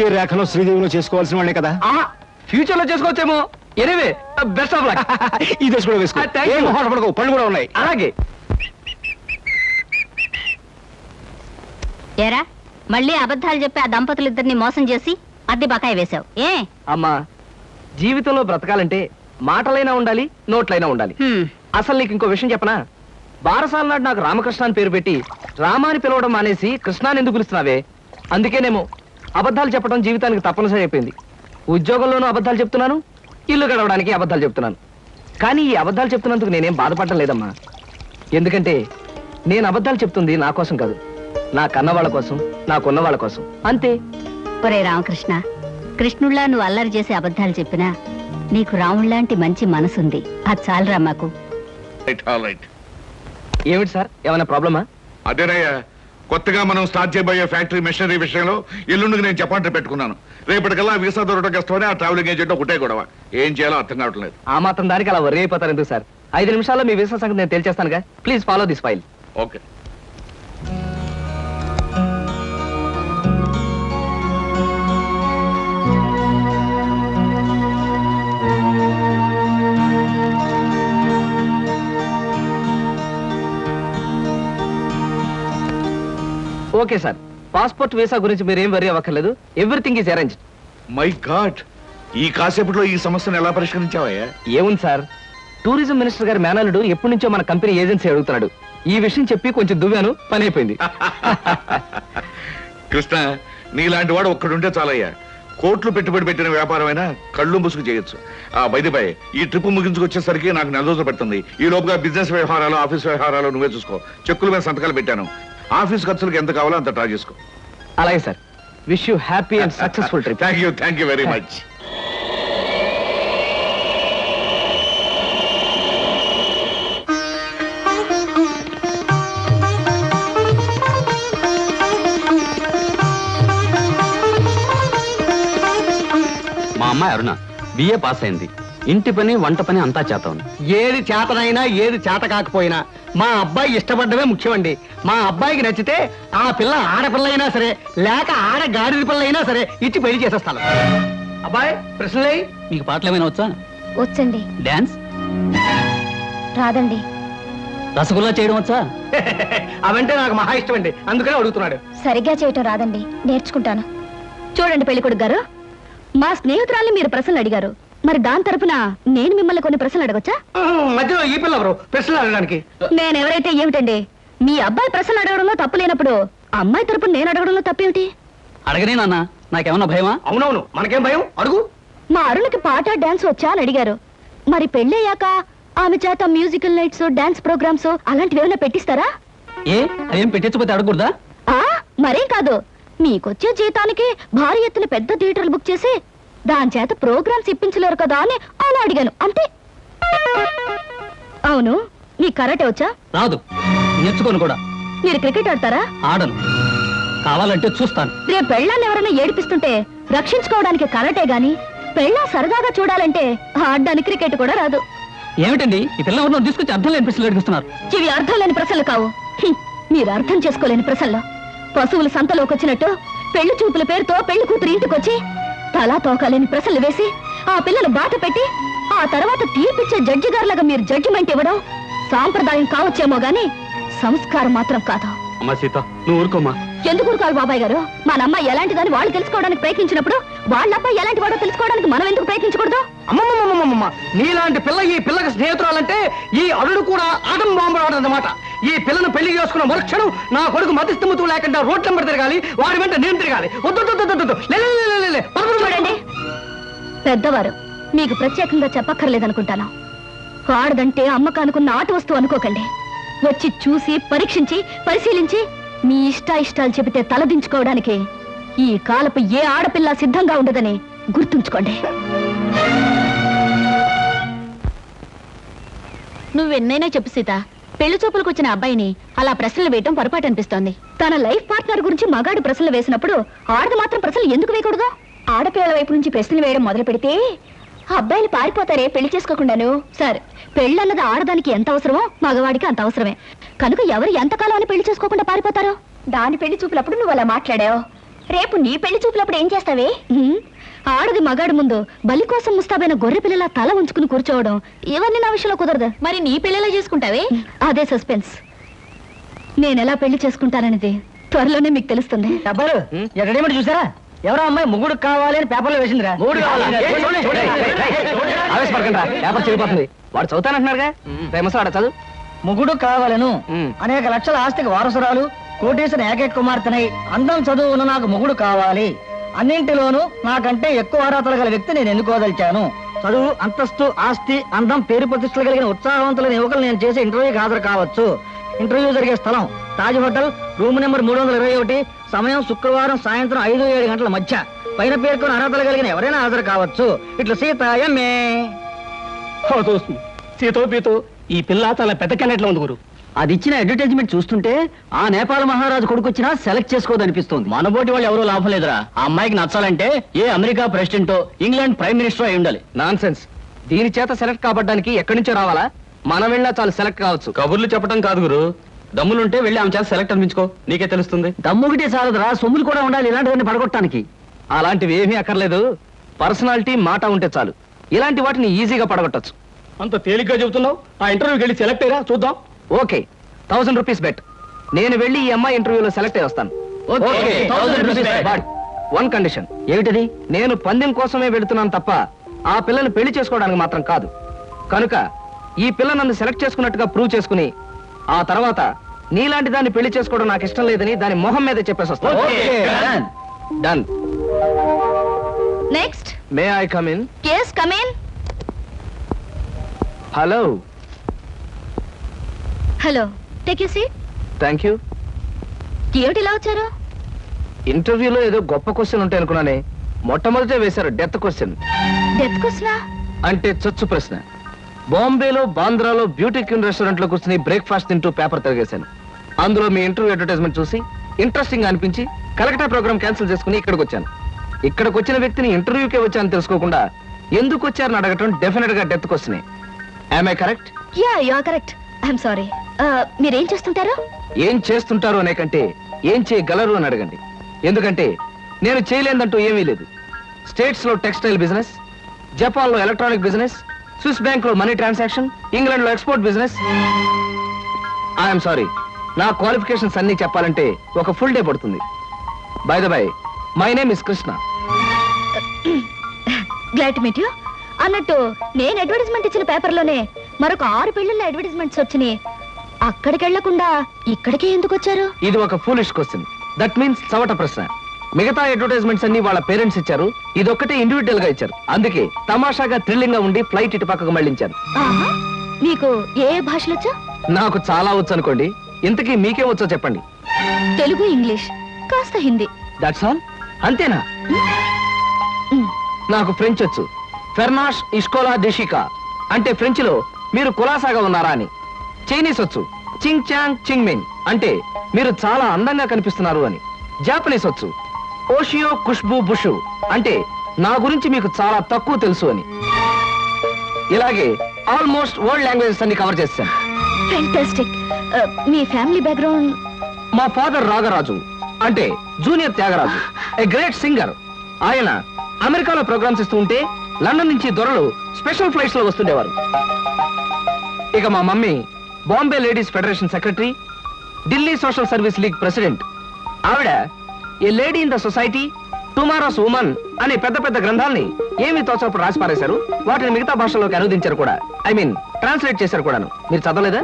ఏ రేఖలో శ్రీదేవిలో చేసుకోవాల్సిన వాళ్ళే కదా. ఫ్యూచర్ లో చేసుకోవచ్చేమో. Anyway, best of luck. ఈ దశ కూడా వేసుకో. ఏం మొహాట పడకు, పళ్ళు కూడా ఉన్నాయి. అలాగే. ఏరా, మళ్ళీ అబద్ధాలు చెప్పి ఆ దంపతులిద్దరిని మోసం చేసి అద్దె బకాయి వేశావు ఏ? అమ్మా, జీవితంలో బ్రతకాలంటే మాటలైనా ఉండాలి, నోట్లైనా ఉండాలి. అసలు నీకు ఇంకో విషయం చెప్పనా? బారసాల నాడు నాకు రామకృష్ణ అని పేరు పెట్టి రామాని పిలవడం మానేసి కృష్ణాని ఎందుకు పిలుస్తున్నావే? అందుకేనేమో అబద్ధాలు చెప్పడం జీవితానికి తప్పనిసరి అయిపోయింది. ఉద్యోగంలోనూ అబద్ధాలు చెప్తున్నాను, ఇల్లు గడవడానికి అబద్ధాలు చెప్తున్నాను. కానీ ఈ అబద్ధాలు చెప్తున్నందుకు నేనేం బాధపడటం లేదమ్మా. ఎందుకంటే నేను అబద్ధాలు చెప్తుంది నా కోసం కాదు, నా కన్న వాళ్ళ కోసం, నాకున్న వాళ్ళ కోసం, అంతే. ఒరే రామకృష్ణ, కృష్ణుళ్ళా నువ్వు అల్లరి చేసి అబద్ధాలు చెప్పినా నీకు రాముళ్లాంటి మంచి మనసుంది. అది చాలరా మాకు. ఏమిటి సార్, ఏమైనా ప్రాబ్లమా? అదేనయ్యా, కొత్తగా మనం స్టార్ట్ చేయబోయే ఫ్యాక్టరీ మెషినరీ విషయంలో ఎల్లుండికి నేను జపాన్ పెట్టుకున్నాను. రేపటికల్లా వీసా దొరకడం కష్టమని ఆ ట్రావెలింగ్ ఏజెంట్ ఒకటే గొడవ. ఏం చేయాలో అర్థం కావట్లేదు. ఆ మాత్రం దానికి అలా వర్రీ అయిపోతారు ఎందుకు సార్? 5 నిమిషాల్లో మీ వీసా సంగతి నేను తేల్చేస్తానుగా. Please follow this file. Okay. Okay sir, passport visa గురించి మీరేం వరీ అవ్వక్కర్లేదు. Everything is arranged. My god, ఈ కాసేపట్లో ఈ సమస్యను ఎలా పరిష్కరించావయ్యా? ఏముంది సార్, టూరిజం మినిస్టర్ గారి మేనల్లుడు ఎప్పటి నుంచో మన కంపెనీ ఏజెన్సీ అడుగుతున్నాడు. ఈ విషయం చెప్పి కొంచెం దువ్వాను, పని అయిపోయింది. కృష్ణ, నీలాంటి వాడు ఒక్కడుంటే చాలయ్యా. కోట్లు పెట్టుబడి పెట్టిన వ్యాపారమైనా కళ్ళు ముసుగు చేయొచ్చు. బై ఈ ట్రిప్ ముగించుకొచ్చేసరికి నాకు 4 రోజులు పడుతుంది. ఈ లోపుగా బిజినెస్ వ్యవహారాలు, ఆఫీస్ వ్యవహారాలు నువ్వే చూసుకో. చెక్కుల మీద సంతకాలు పెట్టాను. ఆఫీస్ ఖర్చులకు ఎంత కావాలో అంత డ్రా చేసుకో. అలాగే sir. Wish you happy and successful trip. Thank you very much. మా అమ్మాయి అరుణ బిఏ పాస్ అయింది. ఇంటి పని, వంట పని అంతా చేతాం. ఏది చేతనైనా ఏది చేత కాకపోయినా మా అబ్బాయి ఇష్టపడ్డమే ముఖ్యమండి. మా అబ్బాయికి నచ్చితే ఆ పిల్ల ఆడపిల్ల అయినా సరే, లేక ఆడ గాడిద పిల్ల అయినా సరే ఇచ్చి పెళ్లి చేసేస్తాను. అబ్బాయి, ప్రశ్నలే. మీకు పాటలు ఏమైనా వచ్చా? వచ్చండి. డాన్స్ రాదండి. రసగుల్లా చేయడం వచ్చా? అవంటే నాకు మహా ఇష్టం అండి, అందుకనే అడుగుతున్నాడు. సరిగ్గా చేయటం రాదండి, నేర్చుకుంటాను. చూడండి పెళ్ళికొడుకు గారు, మా స్నేహితురాల్ని మీరు ప్రశ్నలు అడిగారు, మరి దాని తరపున నేను మిమ్మల్ని కొన్ని ప్రశ్నలు అడగొచ్చా? మధ్యలో ఈ పిల్ల ఎవరు ప్రశ్నలు అడగడానికి? నేనెవరైతే ఏమిటండి, మీ అబ్బాయి ప్రశ్నలు అడగడంలో తప్పు లేనప్పుడు అమ్మాయి తరపున నేను అడగడంలో తప్పేమిటి? అడగనే నాన్న, నాకేమన్నా భయమా? అవునవును, మనకేం భయం, అడుగు. మా అరుణకి పాట డాన్స్ వచ్చా అని అడిగారు. మరి పెళ్ళయ్యాక ఆమె చేత మ్యూజికల్ నైట్స్, డాన్స్ ప్రోగ్రామ్స్ అలాంటివి ఏమైనా పెట్టిస్తారా? ఏ అదేం పెట్టించకపోతే అడగకూడదా? మరేం కాదు, మీకొచ్చే జీతానికి భారీ ఎత్తున పెద్ద థియేటర్లు బుక్ చేసి దాని చేత ప్రోగ్రామ్స్ ఇప్పించలేరు కదా అని అలా అడిగాను అంతే. అవును, మీకు కరాటే వచ్చా? రాదు, నేర్చుకోను కూడా. మీరు క్రికెట్ ఆడతారా? ఆడను, కావాలంటే చూస్తాను. రేపు పెళ్ళాన్ని ఎవరైనా ఏడిపిస్తుంటే రక్షించుకోవడానికి కరాటే గాని, పెళ్ళా సరదాగా చూడాలంటే ఆడడానికి క్రికెట్ కూడా రాదు. ఏమిటండి ఈ పిల్ల ఎవరినో తీసుకొచ్చి అర్థం లేని ప్రశ్నలు అడిగిస్తున్నారు? ఇవి అర్థం లేని ప్రశ్నలు కావు, మీరు అర్థం చేసుకోలేని ప్రశ్నలు. పశువులు సంతలోకి వచ్చినట్టు పెళ్లి చూపుల పేరుతో పెళ్లి కూతురు ఇంటికొచ్చి తలా తోకాలేని ప్రశ్నలు వేసి ఆ పిల్లలు బాట పెట్టి ఆ తర్వాత తీర్పిచ్చే జడ్జి గారులాగా మీరు జడ్జిమెంట్ ఇవ్వడం సాంప్రదాయం కావచ్చేమో గాని సంస్కారం మాత్రం కాదు. అమ్మా సీత, నువ్వు ఊరుకోమ్మా. ఎందుకు ఊరుకోవాలి బాబాయ్ గారు? మన అమ్మాయి ఎలాంటిదని వాళ్ళు తెలుసుకోవడానికి ప్రయత్నించినప్పుడు వాళ్ళ అబ్బాయి ఎలాంటి వాడో తెలుసుకోవడానికి మనం ఎందుకు ప్రయత్నించకూడదు? అమ్మమ్మమ్మమ్మమ్మ, నీలాంటి పిల్ల ఈ పిల్లకి స్నేహితురాలంటే ఈ అల్లుడు కూడా ఆటం బాంబురాడన్నమాట. ఈ పిల్లను పెళ్లి చేసుకున్న మరుక్షణం నా కొడుకు మతిస్థిమతు లేకుండా రోడ్ల వెంబడి తిరగాలి, వాడి వెంట నేను తిరగాలి. చూడండి, పెద్దవారు మీకు ప్రత్యేకంగా చెప్పక్కర్లేదనుకుంటాను. ఆడదంటే అమ్మకానుకున్న ఆట వస్తువు అనుకోకండి. వచ్చి చూసి పరీక్షించి పరిశీలించి మీ ఇష్టాలు చెబితే తలదించుకోవడానికి ఈ కాలపు ఏ ఆడపిల్ల సిద్ధంగా ఉండదని గుర్తుంచుకోండి. నువ్వెన్నైనా చెప్పు సీత, పెళ్లి చూపులకు వచ్చిన అబ్బాయిని అలా ప్రశ్నలు వేయటం పొరపాటు అనిపిస్తోంది. తన లైఫ్ పార్ట్నర్ గురించి మగాడు ప్రశ్నలు వేసినప్పుడు ఆడది మాత్రం ప్రశ్నలు ఎందుకు వేయకూడదు? ఆడపిల్లల వైపు నుంచి ప్రశ్నలు వేయడం మొదలు పెడితే అబ్బాయిలు పారిపోతారే పెళ్లి చేసుకోకుండాను. సరే, పెళ్ళన్నది ఆడదానికి ఎంత అవసరమో మగవాడికి అంత అవసరమే. కనుక ఎవరు ఎంతకాలం అని పెళ్లి చేసుకోకుండా పారిపోతారో? దాని పెళ్లి చూపులప్పుడు నువ్వు అలా మాట్లాడావు, రేపు నీ పెళ్లి చూపులప్పుడు ఏం చేస్తావే? ఆడది మగాడు ముందు బలి కోసం ముస్తాబైన గొర్రె పిల్లల తల ఉంచుకుని కూర్చోవడం ఇవన్నీ నా విషయంలో కుదరదు. మరి నీ పెళ్లిలా చేసుకుంటావే? అదే సస్పెన్స్. నేనెలా పెళ్లి చేసుకుంటాననేది త్వరలోనే మీకు తెలుస్తుంది. డబ్బాలు ఎక్కడేమిటి చూసారా? ఎవరో అమ్మాయి మొగుడు కావాలి అని పేపర్లో వేసిందిరా. ఆవేశపడకండి రా, పేపర్ చెడిపోతుంది. వాడు చదువుతానంటున్నారుగా, ప్రేమసాడ చదువు. మొగుడు కావాలను, అనేక లక్షల ఆస్తికి వారసురాలు, కోటేశ్వర ఏకైక కుమార్తెనై అందం చదువు ఉన్న నాకు మొగుడు కావాలి. అన్నింటిలోనూ నాకంటే ఎక్కువ అర్హతలు గల వ్యక్తి నేను ఎన్నుకోదలిచాను. చదువు, అంతస్తు, ఆస్తి, అందం, పేరు ప్రతిష్టలు కలిగిన ఉత్సాహవంతులైన యువకులు నేను చేసే ఇంటర్వ్యూకి హాజరు కావచ్చు. ఇంటర్వ్యూ జరిగే స్థలం తాజ్ హోటల్, రూమ్ నెంబర్ 321, సమయం శుక్రవారం సాయంత్రం 5-7 గంటల మధ్య. పైన పేర్కొన్న అర్హతలు కలిగిన ఎవరైనా హాజరు కావచ్చు. ఇట్లా సీత ఎంఏ. సీతో పీతో ఈ పిల్ల చాలా పెద్ద కెనెట్లో ఉంది గురు. అది ఇచ్చిన అడ్వర్టైజ్మెంట్ చూస్తుంటే ఆ నేపాల మహారాజు కొడుకు వచ్చినా సెలెక్ట్ చేసుకోదనిపిస్తుంది. మనబోటి వాళ్ళు ఎవరో లాభం లేదురా. ఆ అమ్మాయికి నచ్చాలంటే ఏ అమెరికా ప్రెసిడెంటో ఇంగ్లాండ్ ప్రైమ్ మినిస్టర్ అయి ఉండాలి. Non sense. దీని చేత సెలెక్ట్ కాబడ్డానికి ఎక్కడి నుంచో రావాలా? మనం వెళ్ళినా చాలు సెలెక్ట్ కావచ్చు. కబుర్లు చెప్పడం కాదు గురు, దమ్ములుంటే వెళ్ళి ఆమె చేత సెలెక్ట్ అనిపించుకో, నీకే తెలుస్తుంది. దమ్ముగిటే చాలదురా, సొమ్ములు కూడా ఉండాలి ఇలాంటివన్నీ పడగొట్టడానికి. అలాంటివి ఏమీ అక్కర్లేదు, పర్సనాలిటీ మాట ఉంటే చాలు. ఇలాంటి వాటిని ఈజీగా పడగొట్టచ్చు. అంత తేలిగ్గా చెబుతున్నావు, ఆ ఇంటర్వ్యూకి వెళ్ళి సెలెక్ట్ అయ్యారా చూద్దాం. Okay, 1000 rupees bet. నేను వెళ్ళి ఈ అమ్మాయి ఇంటర్వ్యూలో సెలెక్ట్ అయ్యి వస్తాను. Okay, 1000 rupees bet. But one condition. ఏమిటది? నేను పందెం కోసమే వెళుతున్నాను తప్ప ఆ పిల్లని పెళ్లి చేసుకోవడానికి మాత్రం కాదు. కనుక ఈ పిల్ల నన్ను సెలెక్ట్ చేసుకున్నట్టుగా ప్రూవ్ చేసుకుని ఆ తర్వాత నీలాంటి దాన్ని పెళ్లి చేసుకోవడం నాకు ఇష్టం లేదని దాని మొహం మీద చెప్పేసి వస్తాను. Done. Next. May I come in? yes, come in. Hello. Hello, take you seat. Thank you. ఏమిటి ఇలా వచ్చారు? ఇంటర్వ్యూలో ఏదో గొప్ప క్వశ్చన్ ఉంటాయి అనుకున్నానే, మొట్టమొదటే వేశారు డెత్ క్వశ్చన్. డెత్ క్వశ్చనా? అంటే చచ్చు ప్రశ్న. బాంబేలో బాంద్రాలో బ్యూటీ క్వీన్ రెస్టారెంట్ లో కూర్చుని బ్రేక్ఫాస్ట్ తింటూ పేపర్ తిరిగేశాను. అందులో మీ ఇంటర్వ్యూ అడ్వర్టైజ్మెంట్ చూసి ఇంట్రెస్టింగ్ అనిపించి కలెక్టర్ ప్రోగ్రామ్ క్యాన్సిల్ చేసుకుని ఇక్కడికి వచ్చాను. ఇక్కడికి వచ్చిన వ్యక్తిని ఇంటర్వ్యూకే వచ్చాను తెలుసుకోకుండా ఎందుకు వచ్చారని అడగటం డెఫినెట్ గా డెత్ క్వశ్చనే. Am I correct? Yeah, you are correct. I'm sorry. మీరేం చేస్తుంటారు? ఏం చేస్తుంటారు అనే కంటే ఏం చేయగలరు అని అడగండి. ఎందుకంటే నేను చేయలేదంటూ ఏమీ లేదు. స్టేట్స్ లో టెక్స్టైల్ బిజినెస్, జపాన్ లో ఎలక్ట్రానిక్ బిజినెస్, స్విస్ బ్యాంక్ లో మనీ ట్రాన్సాక్షన్, ఇంగ్లాండ్ లో ఎక్స్పోర్ట్ బిజినెస్. ఐఎమ్ సారీ, నా క్వాలిఫికేషన్స్ అన్ని చెప్పాలంటే ఒక ఫుల్ డే పడుతుంది. By the by, my name is Krishna. Glad to meet you. అన్నట్టు నేను అడ్వర్టైజ్మెంట్ ఇచ్చిన పేపర్లోనే మరొక 6 పెళ్లిళ్ళ అడ్వర్టైజ్మెంట్స్ వచ్చినాయి. అక్కడికెళ్లకుండా ఇక్కడికే ఎందుకు వచ్చారు? ఇది ఒక ఫూలిష్ క్వశ్చన్. దట్ మీన్స్ చవట ప్రశ్న. మిగతా అడ్వర్టైజ్మెంట్స్ అన్ని వాళ్ళ పేరెంట్స్ ఇచ్చారు, ఇదొక్కటే ఇండివిజువల్ గా ఇచ్చారు. అందుకే తమాషాగా థ్రిల్లింగ్ గా ఉండి ఫ్లైట్ ఇటు పక్కకు మళ్ళించారు. ఆహా, మీకు ఏ భాషలు వచ్చా? నాకు చాలా వచ్చు అనుకోండి. ఇంతకీ మీకే వచ్చో చెప్పండి. తెలుగు, ఇంగ్లీష్, కాస్త హిందీ. That's all? అంతేనా? నాకు ఫ్రెంచ్ వచ్చు. ఫెర్నాష్ ఇష్కోలా డెషికా అంటే ఫ్రెంచ్ లో మీరు కులాసాగా ఉన్నారా అని. చైనీస్ వచ్చు. చింగ్ చాంగ్ చింగ్ మిన్ అంటే మీరు చాలా అందంగా కనిపిస్తున్నారు అని. జాపనీస్ వచ్చు. ఓషియో ఖుష్బూ బుషు అంటే నా గురించి మీకు చాలా తక్కువ తెలుసు అని. ఇలాగే ఆల్మోస్ట్ వరల్డ్ లాంగ్వేజెస్ అన్ని కవర్ చేశాను. ఫెంటాస్టిక్. మీ ఫ్యామిలీ బ్యాక్గ్రౌండ్? మా ఫాదర్ రాగరాజు అంటే junior Tyagaraju, a great singer. ఆయన అమెరికాలో ప్రోగ్రామ్స్ ఇస్తూ ఉంటే లండన్ నుంచి దొరలు స్పెషల్ ఫ్లైట్స్ లో వస్తుండేవారు. ఇక మా mummy Bombay ladies federation secretary, Delhi social service league president. ఆవిడ a lady in the society, tomorrow's woman అనే పెద్ద పెద్ద గ్రంథాల్ని ఏమి తోచప్పుడు రాసి పారేశారు. వాటిని మిగతా భాషల్లోకి అనువదించారు కూడా. ఐ మీన్ ట్రాన్స్లేట్ చేశారు కూడాను. మీరు చదవలేదా?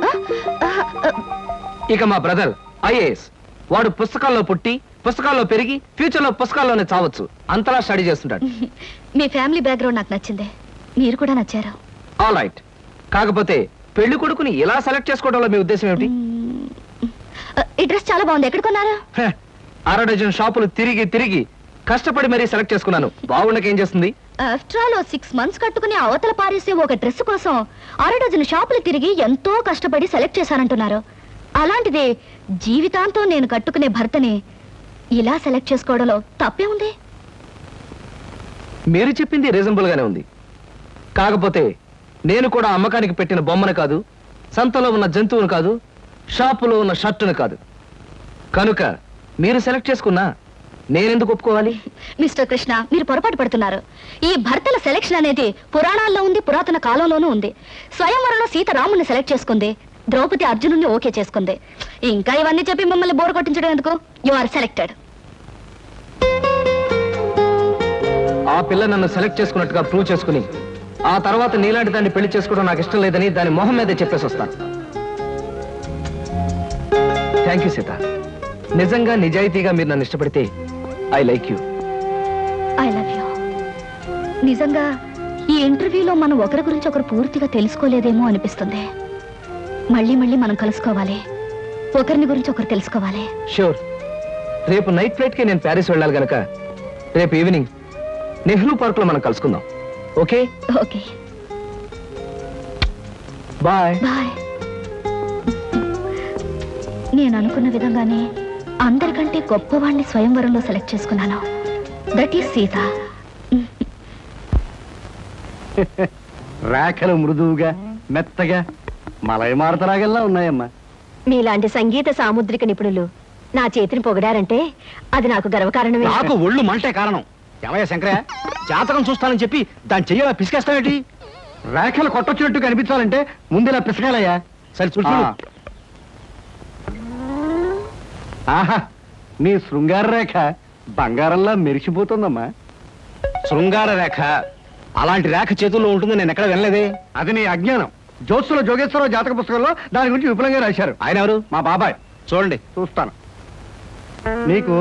ఇక మా బ్రదర్ ఐఏఎస్. వాడు పుస్తకాల్లో పుట్టి పుస్తకాల్లో పెరిగి ఫ్యూచర్ లో పుస్తకాల్లోనే చావచ్చు. అంతలా స్టడీ చేస్తుంటాడు. మీ ఫ్యామిలీ బ్యాక్గ్రౌండ్ నాకు నచ్చింది. మీరు కూడా నచ్చారు. All right. కాకపోతే పెళ్లి కొడుకుని ఇలా సెలెక్ట్ చేసుకోవడంలో మీ ఉద్దేశం ఏమిటి? ఈ డ్రెస్ చాలా బాగుంది. ఎక్కడ కొన్నారు? అర డజన్ షాపులు తిరిగి తిరిగి కష్టపడి మరీ సెలెక్ట్ చేసుకున్నాను. బాగుండకేం చేస్తుంది? ఆఫ్టర్ ఆల్ 6 months కట్టుకుని అవతల పారేసే ఒక డ్రెస్ కోసం 6 డజన్ షాపులు తిరిగి ఎంతో కష్టపడి సెలెక్ట్ చేశానంటున్నారు. అలాంటిది జీవితాంతం నేను కట్టుకునే భర్తని ఇలా సెలెక్ట్ చేసుకోవడంలో తప్పే ఉంది. మీరు చెప్పింది రీజనబుల్ గానే ఉంది. కాకపోతే నేను కూడా అమ్మకానికి పెట్టిన బొమ్మను కాదు, సంతలో ఉన్న జంతువును కాదు, షాపులో ఉన్న షర్టును కాదు. కనుక మీరు సెలెక్ట్ చేసుకున్నా నేనెందుకు ఒప్పుకోవాలి? మిస్టర్ కృష్ణ, మీరు పొరపాటు పడుతున్నారు. ఈ భర్తల సెలెక్షన్ అనేది పురాణాల్లో ఉంది, పురాతన కాలంలోనూ ఉంది. స్వయంవరంలో సీత రాముని సెలెక్ట్ చేసుకుంది, ద్రౌపది అర్జునుడిని ఓకే చేసుకుంది. ఇంకా ఇవన్నీ చెప్పి మిమ్మల్ని బోర్ కొట్టించడం ఎందుకు? You are selected. ఆ పిల్ల నన్ను సెలెక్ట్ చేసుకున్నట్టుగా ప్రూవ్ చేసుకుని ఆ తర్వాత నీలాంటి దాన్ని పెళ్లి చేసుకోవడం నాకు ఇష్టం లేదని దాని మొహం మీదే చెప్పేసి వస్తాను. Thank you Sita. నిజంగా నిజాయితీగా మీరు నన్ను ఇష్టపడితే I like you. I love you. నిజంగా ఈ ఇంటర్వ్యూలో మనం ఒకరి గురించి ఒకరు పూర్తిగా తెలుసుకోలేదేమో అనిపిస్తుంది. మళ్ళీ మళ్ళీ మనం కలుసుకోవాలి, ఒకరిని గురించి ఒకరు తెలుసుకోవాలి. షూర్. రేపు నైట్ ఫ్లైట్ కి నేను ప్యారిస్ వెళ్ళాలి గనక రేపు ఈవినింగ్ నెహ్రూ పార్క్ లో మనం కలుసుకుందాం. ఓకే? ఓకే. బాయ్. బాయ్. నేను అనుకున్న విధంగానే అందరికంటే గొప్పవాణ్ణి స్వయంవరంలో సెలెక్ట్ చేసుకున్నాను. That is Sita. రేఖలు మృదువుగా మెత్తగా మలయమారతరాగల్లా ఉన్నాయమ్మా. మీలాంటి సంగీత సాముద్రిక నిపుణులు నా చేతిని పొగిడారంటే అది నాకు గర్వకారణమే. నాకు ఒళ్ళు మంటే కారణం. ఏమయ్యా శంకరయ్య, జాతకం చూస్తానని చెప్పి దాన్ని చెయ్యాలా పిసికేస్తావేటి? రేఖలు కొట్టొచ్చినట్టు కనిపించాలంటే ముందులా పిసకాలయ్యా. సరే చూడు. ఆహా, నీ శృంగార రేఖ బంగారంలా మెరిసిపోతుందమ్మా. శృంగార రేఖ అలాంటి రేఖ చేతుల్లో ఉంటుందని నేను ఎక్కడ వినలేదే. అది నీ అజ్ఞానం. జోత్సుల జోగేశ్వరరావు జాతక పుస్తకంలో దాని గురించి విపులంగా రాశారు. ఆయన ఎవరు? మా బాబాయ్. చూడండి, చూస్తాను. నీకు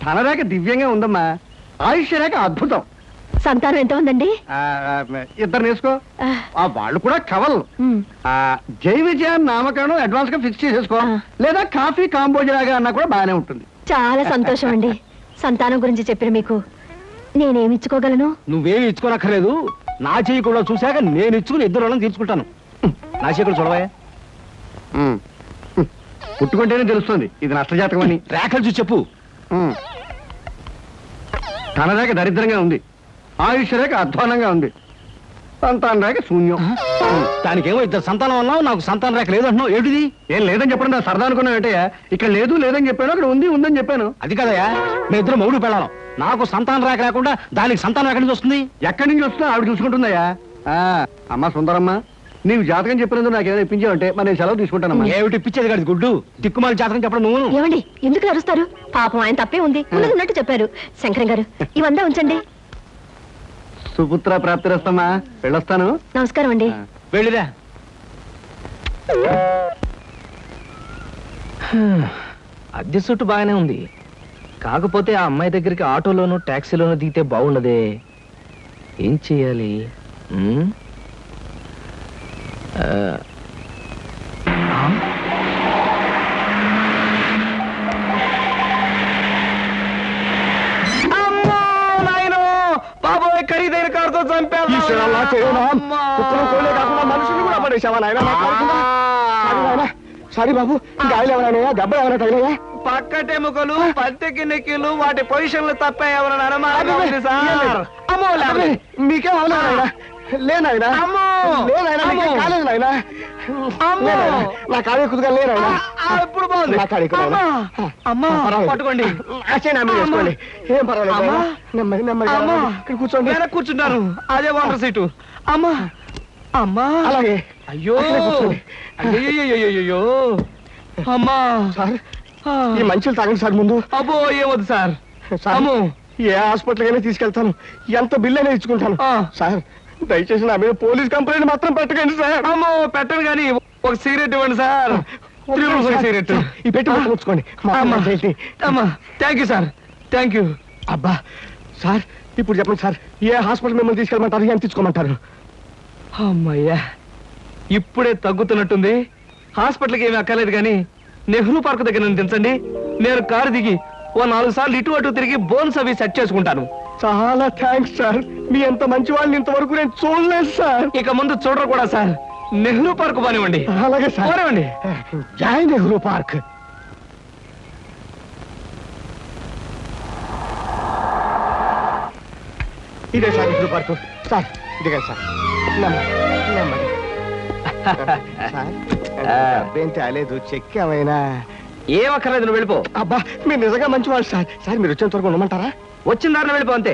ధనరేఖ దివ్యంగా ఉందమ్మా. ఆయుష్య రేఖ అద్భుతం. సంతానం ఎంత ఉందండి? ఇద్దరు నేర్చుకో. వాళ్ళు కూడా కవల్. జై విజయాన్ని నామకరణం అడ్వాన్స్ గా ఫిక్స్ చేసేసుకో. లేదా కాఫీ కాంబోజలాగా అన్నా కూడా బాగానే ఉంటుంది. చాలా సంతోషం అండి. సంతానం గురించి చెప్పిన మీకు నేనేమి ఇచ్చుకోగలను? నువ్వేమి ఇచ్చుకోనక్కర్లేదు. నా చెయ్యి కూడా చూశాక నేను ఇచ్చుకుని ఇద్దరు వాళ్ళని తీర్చుకుంటాను. నా చెయ్యి కూడా చూడవా. పుట్టుకుంటేనే తెలుస్తుంది ఇది నష్టజాతకం అని. రేఖలు చూసి చెప్పు. ధనరేఖ దరిద్రంగా ఉంది, ఆయుష్ రేఖ అధ్వానంగా ఉంది, సంతాన రేఖ శూన్యం. దానికేమో ఇద్దరు సంతానం అన్నావు, నాకు సంతాన రేఖ లేదంటున్నావు. ఏమిటిది? ఏం లేదని చెప్పడం నా సరదా అనుకున్నావు ఏంటయ్యా? ఇక్కడ లేదు లేదని చెప్పాను, అక్కడ ఉంది ఉందని చెప్పాను. అది కదయ్యా, మీ ఇద్దరు మొగుడు పెళ్ళాం. నాకు సంతాన రేఖ లేకుండా దానికి సంతానం ఎక్కడి నుంచి వస్తుంది? ఎక్కడి నుంచి వస్తుందో ఆవిడ చూసుకుంటుందయ్యా. అమ్మా సుందరమ్మ, నీవు జాతకం చెప్పినందుకు నాకు ఏమైనా ఇప్పించావంటే మరి నేను సెలవు తీసుకుంటానమ్మా. ఏమిటి ఇప్పించేది కాదు గుడ్డు, దిక్కుమాలి జాతకం చెప్పడం నువ్వు. ఏమండి ఎందుకు అరుస్తారు? పాపం ఆయన తప్పే ఉంది, ఉన్నట్టు చెప్పారు. శంకరం గారు ఇవంతా ఉంచండి. సుపుత్ర ప్రాప్తిరస్తమ్మా, వెళ్ళొస్తాను. నమస్కారం అండి. వెళ్ళిరా. అద్దె చుట్టూ బాగానే ఉంది, కాకపోతే ఆ అమ్మాయి దగ్గరికి ఆటోలోను ట్యాక్సీలోను దిగితే బాగుండదే. ఏం చెయ్యాలి? బాబోయ్, ఖరీదైన కారుతో చంపాను. మనుషులు కూడా పడేసావా నాయన? సారీ బాబు, గాయలు ఎవరైనా దెబ్బ ఎవరైనా తగిలాయా? పక్కటెముకలు, పత్తెకి నెక్కిలు, వాటి పొజిషన్లు తప్ప ఎవరైనా అనుమానం మీకేం అవలేదా? లేనాయనా, లేనాయనా, కాలేదు నాయన. నా కాడే కుదుగా లేనాయనా. ఇప్పుడు బాగుంది. నా కాడే పట్టుకోండి, వేసుకోండి. ఏం పర్వాలేదు, నెమ్మది నెమ్మది ఇక్కడ కూర్చోండి. కూర్చుంటాను, అదే వాటర్ సీటు. అమ్మా అమ్మా, అలాగే. అయ్యో అయ్యో అమ్మా. సార్, ఈ మంచులు తాగండి సార్ ముందు. అబ్బో ఏమొద్దు సార్. అమ్మో, ఏ హాస్పిటల్కైనా తీసుకెళ్తాను, ఎంత బిల్ అయినా ఇచ్చుకుంటాను. సార్, దయచేసి నా మీద పోలీస్ కంప్లైంట్ మాత్రం పెట్టకండి సార్. అమ్మో పెట్టను కానీ ఒక సిగరెట్ ఇవ్వండి సార్. సిగరెట్ ఈ పెట్టి ఉంచుకోండి. అమ్మా thank you sir, thank you. అబ్బా సార్, ఇప్పుడు చెప్పండి సార్, ఏ హాస్పిటల్ మిమ్మల్ని తీసుకెళ్ళమంటారు, ఎంత తీసుకోమంటారు? అమ్మయ్యా, ఇప్పుడే తగ్గుతున్నట్టుంది. హాస్పిటల్కి ఏమీ అక్కర్లేదు కానీ నెహ్రూ పార్క్ దగ్గర నన్ను దించండి. నేను కారు దిగి ఓ 4 సార్లు ఇటు అటు తిరిగి బోన్స్ అవి సెట్ చేసుకుంటాను. చాలా థ్యాంక్స్ సార్, మీ ఎంత మంచి వాళ్ళని ఇంతవరకు నేను చూడలేదు సార్. ఇక ముందు చూడరు కూడా సార్. నెహ్రూ పార్క్ పోనివ్వండి. అలాగే సార్, పోనివ్వండి. జై నెహ్రూ పార్క్. ఇదే సార్ నెహ్రూ పార్క్. సార్ ఇదిగా సార్, నెమ్మది. ఏం తేలేదు, చెక్ ఏమైనా? ఏం అక్కర్లేదు, నువ్వు వెళ్ళిపో. అబ్బా, మీరు నిజంగా మంచివాళ్ళు సార్. సార్, మీరు వచ్చేంత వరకు ఉండమంటారా? వచ్చిన దారిలో వెళ్ళిపో అంతే.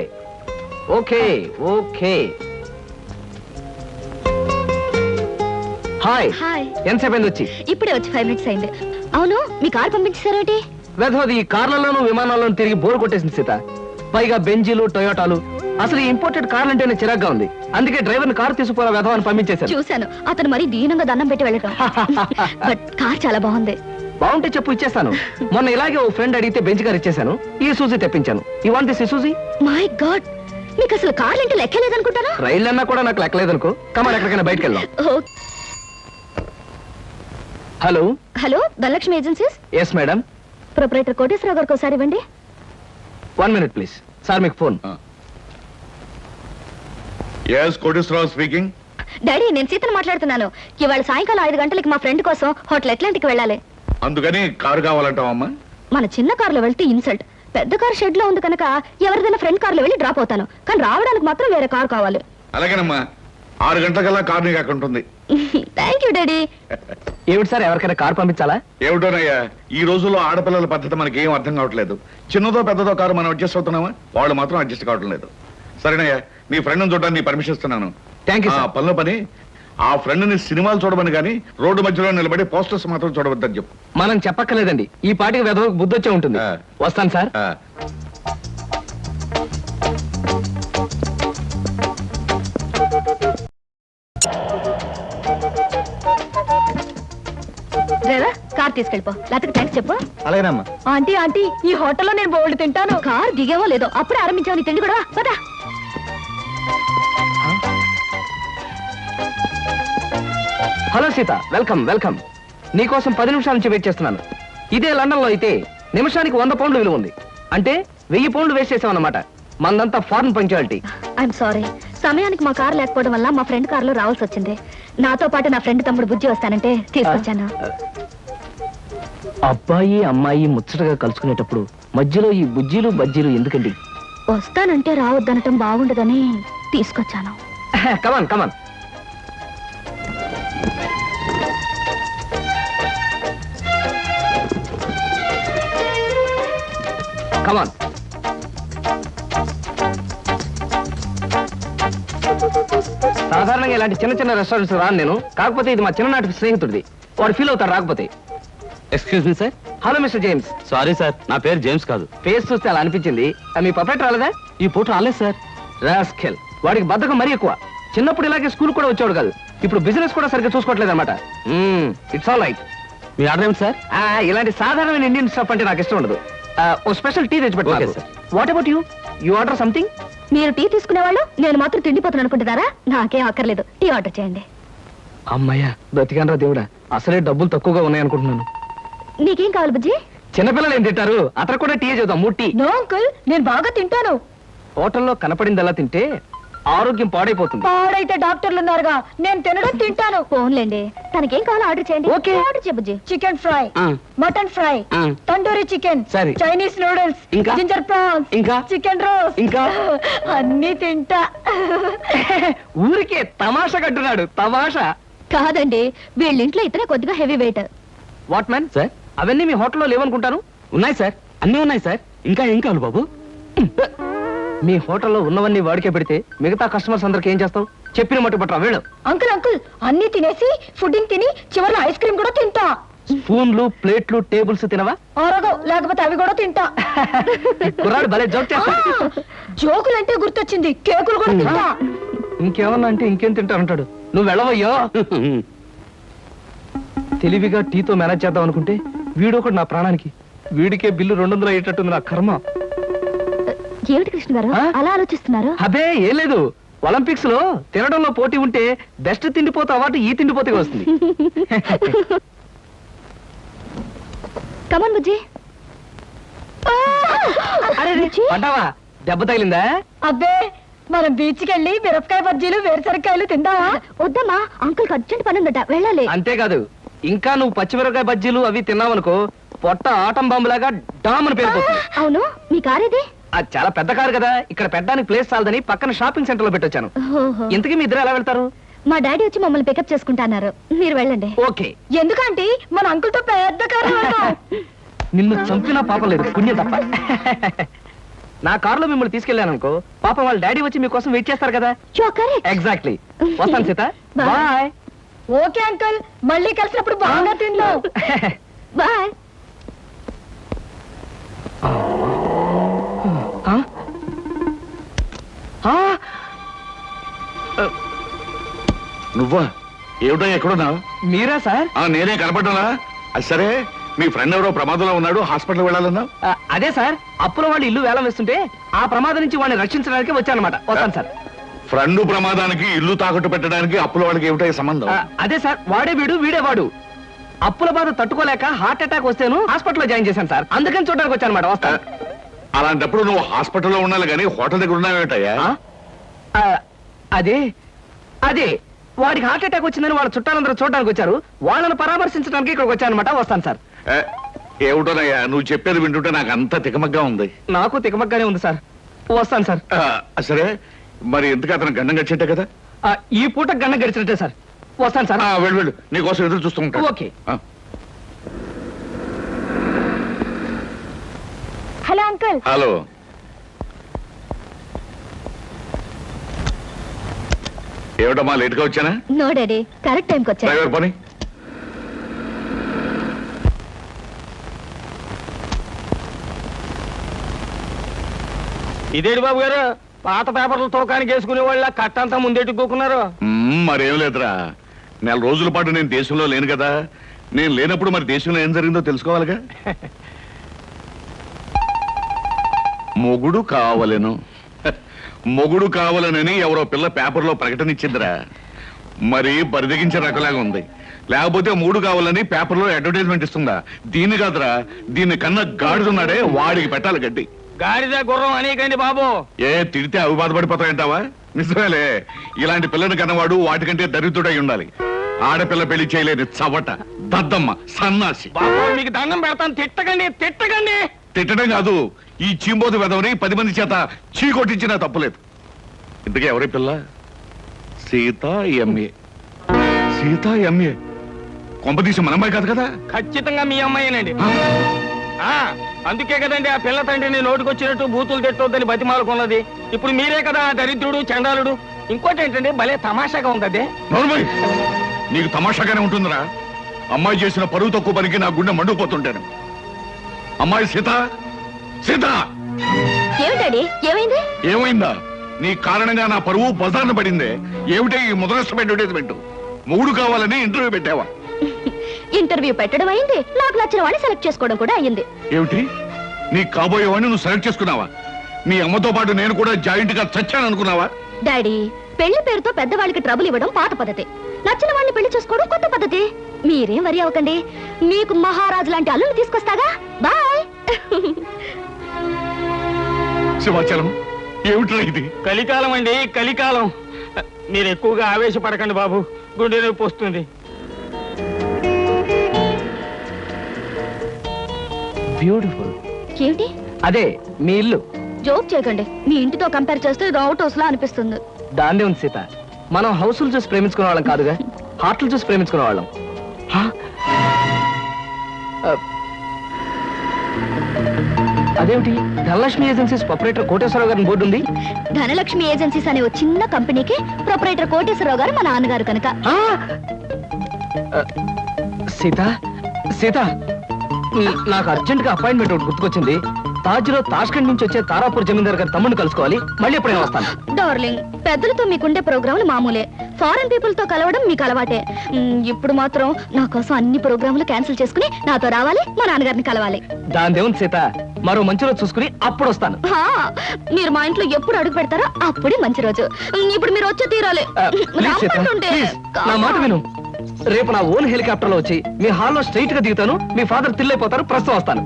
Okay okay. హాయ్. హాయ్. ఎంతసేపు అయింది వచ్చి? ఇప్పుడే వచ్చి 5 minutes అయింది. అవును, మీ కార్ పంపించేశారేంటి? వెధవది ఈ కార్లలోనూ విమానాల్లోనూ తిరిగి బోర్ కొట్టేసింది సీత. పైగా బెంజీలు, టొయోటాలు. అసలు ఈ ఇంపోర్టెడ్ కార్లు అంటేనే చిరాగ్గా ఉంది. అందుకే డ్రైవర్ని కారు తీసుకుపోయిన వెధవని పంపించేశాను. చూశాను, అతను మరీ దీనంగా దండం పెట్టి వెళ్ళటం. బట్ కార్ చాలా బాగుంది. బాగుంటే చెప్పు, ఇచ్చేస్తాను. మొన్న ఇలాగే ఓ ఫ్రెండ్ అడిగితే బెంచ్ కార్ ఇచ్చేసాను. ఈ సూజీ తెప్పించాను. ఈ వాంట్ దిస్ సూజీ? మై గాడ్, మీకు అసలు కార్లు అంటే లెక్కలేదనుకుంటారా? రైళ్ళు అన్నా కూడా నాకు లెక్కలేదనుకో. కమాన్, ఎక్కడికైనా బయటకు వెళ్దాం. Hello hello, Dhanalakshmi agencies. Yes madam. Proprietor Koteswararao గారికి ఒకసారి ఇవ్వండి. 1 minute ప్లీజ్. సార్ మీకు phone. yes Koteswararao speaking. Daddy, నేను సీతను మాట్లాడుతున్నాను. ఇవాళ సాయంకాలం 5 గంటలకి మా ఫ్రెండ్ కోసం హోటల్ అట్లాంటిక్ వెళ్ళాలి. అందుకని కారు కావాలంటావమ్మా? మన చిన్న కారులో వెళ్తే ఇన్సల్ట్. పెద్ద కారు షెడ్ లో ఉంది కనుక ఎవరిదైనా ఫ్రెండ్ కారులో వెళ్ళి డ్రాప్ అవుతాను. కానీ రావడానికి మాత్రం వేరే కారు కావాలి. అలాగేనమ్మా, 6 గంటలకల్లా కారు నీకు అక్కడ ఉంటుంది. Thank you daddy. ఏమిటి సార్, ఎవరికైనా కారు పంపించాలా? ఏమిటోనయ్యా, ఈ రోజుల్లో ఆడపిల్లల పద్ధతి మనకి ఏం అర్థం కావట్లేదు. చిన్నదో పెద్దదో కారు మనం అడ్జస్ట్ అవుతున్నామా? వాళ్ళు మాత్రం అడ్జస్ట్ కావటం లేదు. సరేనయ్యా, నీ ఫ్రెండ్ని చూడడానికి పర్మిషన్ ఇస్తున్నాను. Thank you. పనిలో పని, ఆ ఫ్రెండ్ని సినిమాలు చూడమని కానీ రోడ్డు మధ్యలో నిలబడి పోస్టర్స్ మాత్రం చూడవద్దని చెప్పు. మనం చెప్పక్కర్లేదండి, ఈ పాటికి వెధవకు బుద్ధి వచ్చే ఉంటుంది. వస్తాను సార్. Driver, car తీసుకెళ్ళిపో. లేకపోతే థ్యాంక్స్ చెప్పు. అలాగేనమ్మా. ఆంటీ ఆంటీ, ఈ హోటల్లో నేను బోల్డ్ తింటాను. కార్ దిగేవో లేదో అప్పుడే ఆరంభించావు నీ తిండి కూడా. పదా. Hello Sita, welcome welcome. నీకోసం 10 నిమిషాల నుంచి వెయిట్ చేస్తున్నాను. ఇదే లండన్ లో అయితే నిమిషానికి 100 పౌండ్లు విలువ ఉంది. అంటే 1000 పౌండ్లు వేస్ట్ చేసామన్నమాట. మందంతా ఫారెన్ పంక్చువాలిటీ. ఐఎమ్ సారీ, సమయానికి మా కార్ లేకపోవడం వల్ల మా ఫ్రెండ్ కారులో రావాల్సి వచ్చింది. నాతో పాటు నా ఫ్రెండ్ తమ్ముడు బుజ్జి వస్తానంటే తీసుకొచ్చాను. అబ్బాయి అమ్మాయి ముచ్చటగా కలుసుకునేటప్పుడు మధ్యలో ఈ బుజ్జీలు బజ్జీలు ఎందుకండి? వస్తానంటే రావద్దనటం బాగుండదని తీసుకొచ్చాను. కమాన్ కమాన్. కమాన్. సాధారణంగా ఇలాంటి చిన్న చిన్న రెస్టారెంట్స్ రాను నేను. కాకపోతే ఇది మా చిన్ననాటి స్నేహితుడిది. వాడు ఫీల్ అవుతారు రాకపోతే. Excuse me sir. Hello mister James. Sorry sir, నా పేరు జేమ్స్ కాదు. ఫేస్ చూస్తే అలా అనిపించింది. మీ పర్ఫెక్ట్ రాలేదా? ఈ పూట రాలేదు సార్. రాస్కెల్, వాడికి బద్ధకం మరీ ఎక్కువ. చిన్నప్పుడు ఇలాగే స్కూల్ కూడా వచ్చాడు కాదు. ఇప్పుడు బిజినెస్ కూడా సరిగ్గా చూసుకోవట్లేదు అనమాట. It's all right. Me order ఏమిటి సార్? ఇలాంటి సాధారణమైన ఇండియన్ స్టఫ్ అంటే నాకు ఇష్టం ఉండదు. ఓ స్పెషల్ టీ తెచ్చి Okay, పెట్టు sir. What about you? You order something? మీరు టీ తీసుకునేవాళ్ళు, నేను మాత్రం తిండిపోతాను అనుకుంటున్నారా? నాకేం అక్కర్లేదు, టీ ఆర్డర్ చేయండి. అమ్మయ్యా బ్రతికానరా దేవుడా, అసలే డబ్బులు తక్కువగా ఉన్నాయనుకుంటున్నాను. నీకేం కావాలి బుజ్జి? చిన్నపిల్లలు ఏం తింటారు, అతను కూడా టీ చేద్దాం. 3 టీ. నో అంకుల్, నేను బాగా తింటాను. హోటల్లో కనపడిందల్లా తింటే ఆరోగ్యం పాడైపోతుంది. పాడైతే డాక్టర్లు ఉన్నారుగా, నేను తినడం తింటాను. ఫోన్లేండి, తనకేం కావాలో ఆర్డర్ చేయండి. ఓకే. ఆర్డర్ చేయ బుజ్జి. చికెన్ ఫ్రై, ఆ. మటన్ ఫ్రై, ఆ. తండూరి చికెన్, సరే. చైనీస్ నూడిల్స్, ఇంకా? జింజర్ ప్రాన్స్, ఇంకా? చికెన్ రోస్, ఇంకా? అన్ని తింటా. ఊరికే తమాషా కట్టున్నాడు, తమాషా. కాదండి, వీళ్ళింట్లో ఇతనే కొద్దిగా heavy weight. What man sir? అవన్నీ మీ హోటల్లో లేవనుకుంటాను. ఉన్నాయి సార్, అన్నీ ఉన్నాయి సార్. ఇంకా ఏం కావాలి బాబు? మీ హోటల్లో ఉన్నవన్నీ వాడికే పెడితే మిగతా కస్టమర్స్ అందరికి ఏం చేస్తావు? చెప్పిన మట్టు పట్టరా వీళ్ళు. అంకుల్ అంకుల్, అన్ని తినేసి ఫుడ్డింగ్ తిని చివరిలో ఐస్ క్రీమ్ కూడా తింటా. స్పూన్లు, ప్లేట్లు, టేబుల్స్ తినవా? ఆరోగో, లేకపోతే అవి కూడా తింటా. కుర్రాడు భలే జోక్ చేస్తాడు. జోకులంటే గుర్తొచ్చింది, కేకులు కూడా తింటా. ఇంకేమన్నా అంటే ఇంకేం తింటానంటాడు. నువ్వు వెళ్ళవయ్యో. తెలివిగా టీతో మేనేజ్ చేద్దాం అనుకుంటే వీడొకడు నా ప్రాణానికి. వీడికే బిల్లు 200 అయ్యేటట్టుంది నా కర్మ. ఏమిటి కృష్ణ గారు ఆ? అలా ఆలోచిస్తున్నారు? అబే ఏం లేదు, ఒలింపిక్స్ లో తినడంలో పోటీ ఉంటే బెస్ట్ తిండిపోతే అవార్డు ఈ తిండిపోతేగా వస్తుంది. కమన్ బుజ్జి. అరే పడ్డావా? దెబ్బ తగిలిందా? అబ్బే, మనం బీచ్కి వెళ్ళి మిరపకాయ బజ్జీలు వేరుసరికాయలు తిందామా? వద్దమ్మా, అంకుల్ అర్జెంట్ పని ఉందట, వెళ్ళాలి. అంతేకాదు, ఇంకా నువ్వు పచ్చిమిరపకాయ బజ్జీలు అవి తిన్నావనుకో పొట్ట ఆటం బాంబులాగా డామ్ అని పేరుపోతుంది. అవును, మీ కార్ ఇది? అది చాలా పెద్ద కారు కదా, ఇక్కడ పెట్టడానికి ప్లేస్ చాలదని పక్కన షాపింగ్ సెంటర్ లో పెట్టొచ్చాను. ఇంతకీ మీ ఇద్దరు ఎలా వెళ్తారు? మా డాడీ వచ్చి మమ్మల్ని పికప్ చేసుకుంటాన్నారు, మీరు వెళ్ళండి. ఓకే. ఎందుకంటే మన అంకుల్ తో పెద్ద కారు. నిన్ను చంపినా పాపం లేదు, పుణ్యం తప్ప. నా కారులో మిమ్మల్ని తీసుకెళ్ళాను అనుకో, పాపం వాళ్ళ డాడీ వచ్చి మీకోసం వెయిట్ చేస్తారు కదా. ఎగ్జాక్ట్లీ. వస్తాను Sita. Bye. Bye. Okay uncle, మళ్ళీ కలిసినప్పుడు బాగా తిందాం. బాయ్. నువ్వా? ఏమిటో ఎక్కడున్నావు? మీరా సార్? నేనే కనపడ్డానా? అది సరే, మీ ఫ్రెండ్ ఎవరో ప్రమాదంలో ఉన్నాడు, హాస్పిటల్ వెళ్ళాలన్నావు. అదే సార్, అప్పుల వాళ్ళు ఇల్లు వేలం వేస్తుంటే ఆ ప్రమాదం నుంచి వాడిని రక్షించడానికి వచ్చానమాట. వస్తాను సార్. ఫ్రెండ్ ప్రమాదానికి ఇల్లు తాకట్టు పెట్టడానికి అప్పుల వాళ్ళకి ఏమిటో సంబంధం? అదే సార్, వాడే వీడు వీడే వాడు. అప్పుల బాధ తట్టుకోలేక హార్ట్ అటాక్ వస్తేను హాస్పిటల్లో జాయిన్ చేశాను సార్, అందుకని చూడడానికి వచ్చానమాట. వస్తాను. అలాంటప్పుడు నువ్వు హాస్పిటల్లో ఉండాలి కానీ హోటల్ దగ్గర ఉన్నావేటయ్యా? అదే అదే వాడికి హార్ట్ అటాక్ వచ్చిందని వాళ్ళ చుట్టాలందరూ చూడడానికి వచ్చారు, వాళ్ళని పరామర్శించడానికి ఇక్కడికి వచ్చానమాట. వస్తాను సార్. ఏమిటోనయ్యా, నువ్వు చెప్పేది వింటుంటే నాకు అంత తికమగ్గా ఉంది. నాకు తికమగ్గానే ఉంది సార్. వస్తాను సార్. సరే, మరి ఎందుకు అతను గండం గడిచేట్టే కదా? ఈ పూట గండ గడిచినట్టే సార్. వస్తాను సార్. వెళ్ళు వెళ్ళు, నీకోసం ఎదురు చూస్తూ ఉంటాను. ఓకే. Hello uncle. హలో. ఏమిటమ్మా లేట్గా వచ్చానా? నో డాడీ, కరెక్ట్ టైంకి వచ్చా. డ్రైవర్ పని. ఇదేంటి బాబు గారు, పాత పేపర్లు తోకానికి వేసుకునే వాళ్ళ కట్టంతా ముందెట్టుకోకున్నారు? మరేం లేదురా, నెల రోజుల పాటు నేను దేశంలో లేను కదా. నేను లేనప్పుడు మరి దేశంలో ఏం జరిగిందో తెలుసుకోవాలిగా. మొగుడు కావలెను, మొగుడు కావాలనని ఎవరో పిల్ల పేపర్లో ప్రకటన ఇచ్చిందిరా. మరి బరిదగించే రకలాగా ఉంది. లేకపోతే మూడు కావాలని పేపర్లో అడ్వర్టైజ్మెంట్ ఇస్తుందా? దీన్ని కాదురా, దీన్ని కన్నా గాడిదున్నాడే వాడికి పెట్టాలి గడ్డి. గాడిద గుర్రం అనేకండి బాబు. ఏ తిడితే అవి బాధపడిపోతాయంటావా? నిజమేలే, ఇలాంటి పిల్లని కన్నవాడు వాటికంటే దరిద్రుడై ఉండాలి. ఆడపిల్ల పెళ్లి చేయలేని చవట, దద్దమ్మ, సన్నాసి. మీకు దండం పెడతాను, తిట్టకండి తిట్టకండి. తిట్టడం కాదు, ఈ చీంబోతు వెదవని 10 మంది చేత చీ కొట్టించినా తప్పులేదు. ఇంతకీ ఎవరి పిల్ల? సీతా ఎంఏ. సీతా ఎంఏ కొంపదీసి మన అమ్మాయి కాదు కదా? ఖచ్చితంగా మీ అమ్మాయినండి. అందుకే కదండి ఆ పిల్ల తండ్రిని నోటికొచ్చినట్టు బూతులు తిట్టొద్దని బతిమాలుకున్నది. ఇప్పుడు మీరే కదా దరిద్రుడు, చండాలుడు. ఇంకోటి ఏంటండి, భలే తమాషాగా ఉంది. నోర్మై, నీకు తమాషాగానే ఉంటుందిరా. అమ్మాయి చేసిన పరువు తక్కువ పనికి నా గుండె మండుకుపోతుంటాను. అమ్మాయి సీత, సీత! ఏమిటండి, ఏమైంది? ఏమైందా? నీ కారణంగా నా పరువు బజార్న పడిందే. ఏమిటే ఈ ముదరష్టం అడ్వర్టైజ్మెంట్? మొగుడు కావాలని ఇంటర్వ్యూ పెట్టావా? ఇంటర్వ్యూ పెట్టడం అయింది, నాకు నచ్చిన వాడిని సెలెక్ట్ చేసుకోవడం కూడా అయ్యింది. ఏమిటి నీ కాబోయేవాడిని నువ్వు సెలెక్ట్ చేసుకున్నావా? మీ అమ్మతో పాటు నేను కూడా జాయింట్ గా చచ్చాను అనుకున్నావా? డాడీ, పెళ్లి పేరుతో పెద్దవాళ్ళకి ట్రబుల్ ఇవ్వడం పాత పద్ధతి, నచ్చిన వాడిని పెళ్లి చేసుకోవడం కొత్త పద్ధతి. మీరేం వరి అవ్వకండి, మీకు మహారాజు లాంటి అల్లుని తీసుకొస్తాగా. బాయ్. శివాచలం, ఏమిట్రా ఇది? కలికాలం అండి, కలికాలం. మీరు ఎక్కువగా ఆవేశపడకండి బాబు, గుండె నొప్పి వస్తుంది. బ్యూటిఫుల్. ఏమిటి? అదే మీ ఇల్లు. జోక్ చేయకండి, మీ ఇంటితో కంపేర్ చేస్తే ఇది అవుట్ హౌస్ లా అనిపిస్తుంది. దాన్నే ఉంది సీత, మనం హౌసులు చూసి ప్రేమించుకునే వాళ్ళం కాదుగా, హార్ట్లు చూసి ప్రేమించుకునే వాళ్ళం. అదేమిటి, ధనలక్ష్మి ఏజెన్సీస్ ప్రొపరేటర్ కోటేశ్వరరావు గారి బోర్డు ఉంది. ధనలక్ష్మి ఏజెన్సీస్ అనే ఒక చిన్న కంపెనీకి ప్రొపరేటర్ కోటేశ్వరరావు గారు మా నాన్నగారు కనుక. సీత సీత, నాకు అర్జెంట్ గా అపాయింట్మెంట్ ఒకటి గుర్తుకొచ్చింది. తాజ్ లో తాష్కండ్ నుంచి వచ్చే తారాపూర్ జమీందార్ గారి తమ్ముడిని కలుసుకోవాలి. మళ్ళీ ఎప్పుడైనా వస్తాను. డార్లింగ్, పెద్దలతో మీకుండే ప్రోగ్రాములు మామూలే, ఫారెన్ పీపుల్ తో కలవడం మీకు అలవాటే. ఇప్పుడు మాత్రం నా కోసం అన్ని ప్రోగ్రాములు క్యాన్సిల్ చేసుకుని నాతో రావాలి, మా నాన్నగారిని కలవాలి. దాని దేవుని సీత, మరో మంచి రోజు చూసుకుని అప్పుడు వస్తాను. మీరు మా ఇంట్లో ఎప్పుడు అడుగు పెడతారో అప్పుడే మంచి రోజు. ఇప్పుడు మీరు వచ్చే తీరాలి. ప్లీజ్ సీత, ప్లీజ్ నా మాట విను. రేపు నా ఓన్ హెలికాప్టర్ లో వచ్చి మీ హాల్లో స్ట్రైట్ గా దిగుతాను. మీ ఫాదర్ తిల్లైపోతారు. ప్రస్తుతం వస్తాను.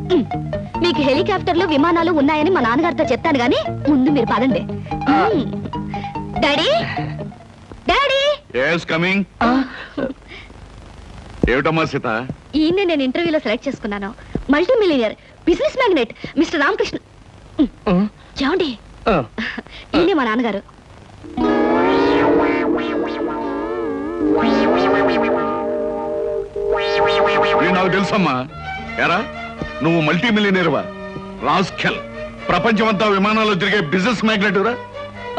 మీకు హెలికాప్టర్లు విమానాలు ఉన్నాయని మా నాన్నగారితో చెప్తాను గానీ ముందు మీరు పదండి. Daddy, daddy. yes coming. ఏమిటమ్మా సీత? ఈయన్ని నేను ఇంటర్వ్యూలో సెలెక్ట్ చేసుకున్నాను. Multi millionaire, business magnate mister Ramakrishna. చూడండి, ఈయనే మా నాన్నగారు. నాకు తెలుసమ్మా. ఎరా, నువ్వు మల్టీ మిలియనీర్వా? రాస్కెల్, ప్రపంచమంతా విమానాల్లో తిరిగే బిజినెస్ మ్యాగ్నెట్ రా?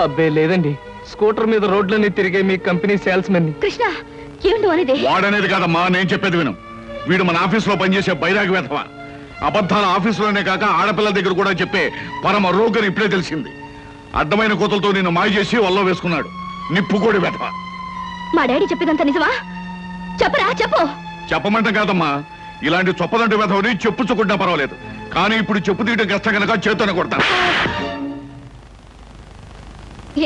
అబ్బే లేదండి, స్కూటర్ మీద రోడ్లన్నీ తిరిగే మీ కంపెనీ సేల్స్ మెన్. కృష్ణ, ఏమిటి అనేది? వాడనేది కాదమ్మా, నేను చెప్పేది విను. వీడు మన ఆఫీసులో పనిచేసే బైరాగి వేధవా. అబద్ధాల ఆఫీసులోనే కాక ఆడపిల్లల దగ్గర కూడా చెప్పే పరమ రోగని ఇప్పుడే తెలిసింది. అడ్డమైన కోతలతో నిన్ను మాయ చేసి వల్ల వేసుకున్నాడు. నిప్పుకోడి వేధవా. మా డాడీ చెప్పేదంతా నిజమా? చెప్పరా, చెప్పు. చెప్పమంటాం కాదమ్మా, ఇలాంటి చొప్పదంటే వేధవని చెప్పుచ్చుకుంటా పర్వాలేదు, కానీ ఇప్పుడు చెప్పు తీయడం కష్టం కనుక చేతోనే కొడతాను.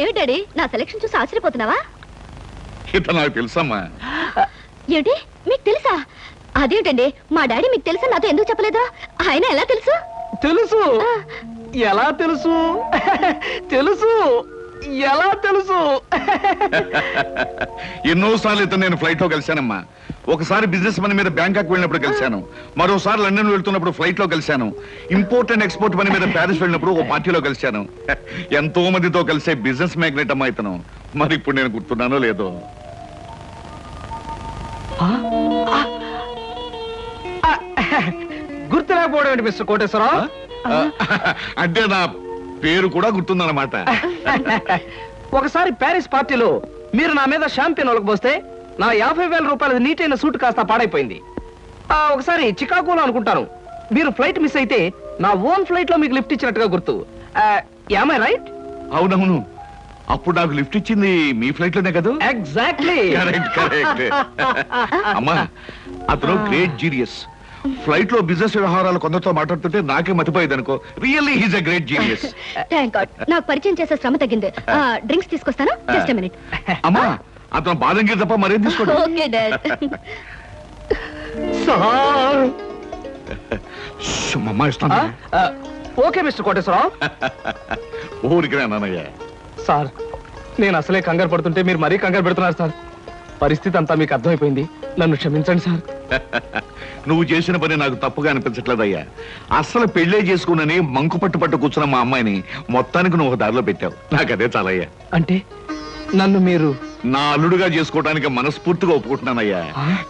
ఏమి డాడీ, నా సెలక్షన్ చూసి ఆశ్చర్యపోతున్నావా? ఇత నాకు తెలుసమ్మా. ఏమిటి, మీకు తెలుసా? అదేంటండి, మా డాడీ మీకు తెలుసా నాతో ఎందుకు చెప్పలేదు? ఆయన ఎలా తెలుసు? తెలుసు. ఎలా తెలుసు? తెలుసు. ఎలా తెలుసు? ఎన్నోసార్లు ఇతను నేను ఫ్లైట్ లో కలిశానమ్మా. ఒకసారి బిజినెస్ పని మీద బ్యాంకాక్ వెళ్ళినప్పుడు కలిశాను, మరోసారి లండన్ వెళ్తున్నప్పుడు ఫ్లైట్ లో కలిశాను, ఇంపోర్ట్ అండ్ ఎక్స్పోర్ట్ పని మీద ప్యారిస్ వెళ్ళినప్పుడు ఓ పార్టీలో కలిశాను. ఎంతో మందితో కలిసే బిజినెస్ మ్యాగ్నెట్ అమ్మా ఇతను. మరి ఇప్పుడు నేను గుర్తున్నానో లేదో. గుర్తులేకపోవడం ఏంటి మిస్టర్ కోటేశ్వరరావు? అంటే నా పేరు కూడా గుర్తుందన్నమాట. ఒకసారి ప్యారిస్ పార్టీలో మీరు నా మీద షాంపియన్ ఒలకపోస్తే నా 50,000 రూపాయల నీటైన సూట్ కాస్త పాడైపోయింది. ఒకసారి చికాగోలో అనుకుంటాను మీరు ఫ్లైట్ మిస్ అయితే నా ఓన్ ఫ్లైట్ లో మీకు లిఫ్ట్ ఇచ్చినట్టుగా గుర్తు. Am I right? అవునవును, అప్పుడు నాకు లిఫ్ట్ ఇచ్చింది మీ ఫ్లైట్ లోనే కదా? ఎగ్జాక్ట్లీ. Correct correct. అమ్మా, అతను గ్రేట్ జీనియస్. ఫ్లైట్ లో బిజినెస్ వ్యవహారాలు కొందరితో మాట్లాడుతుంటే నాకే మతిపోయేది అనుకో. Really he's a great genius. Thank God, నాకు పరిచయం చేసే శ్రమ తగ్గింది. డ్రింక్స్ తీసుకొస్తాను, జస్ట్ ఎ మినిట్. అమ్మా, అతను బాదంగిరి తప్ప మరేం తీసుకోండి. Okay dad. అమ్మా ఇస్తాను. Okay mister Koteswararao. ఊరికి నాన్నయ్య. సార్, నేను అసలే కంగారు పడుతుంటే మీరు మరీ కంగారు పెడుతున్నారు సార్. పరిస్థితి అంతా మీకు అర్థమైపోయింది, నన్ను క్షమించండి సార్. నువ్వు చేసిన పని నాకు తప్పుగా అనిపించట్లేదయ్యా. అసలు పెళ్లే చేసుకున్నని మంకు పట్టు కూర్చున్న మా అమ్మాయిని మొత్తానికి నువ్వు ఒక దారిలో పెట్టావు. నాకు అదే చాలయ్యా. అంటే నన్ను మీరు నా అల్లుడుగా చేసుకోవడానికి మనస్ఫూర్తిగా ఒప్పుకుంటున్నానయ్యా.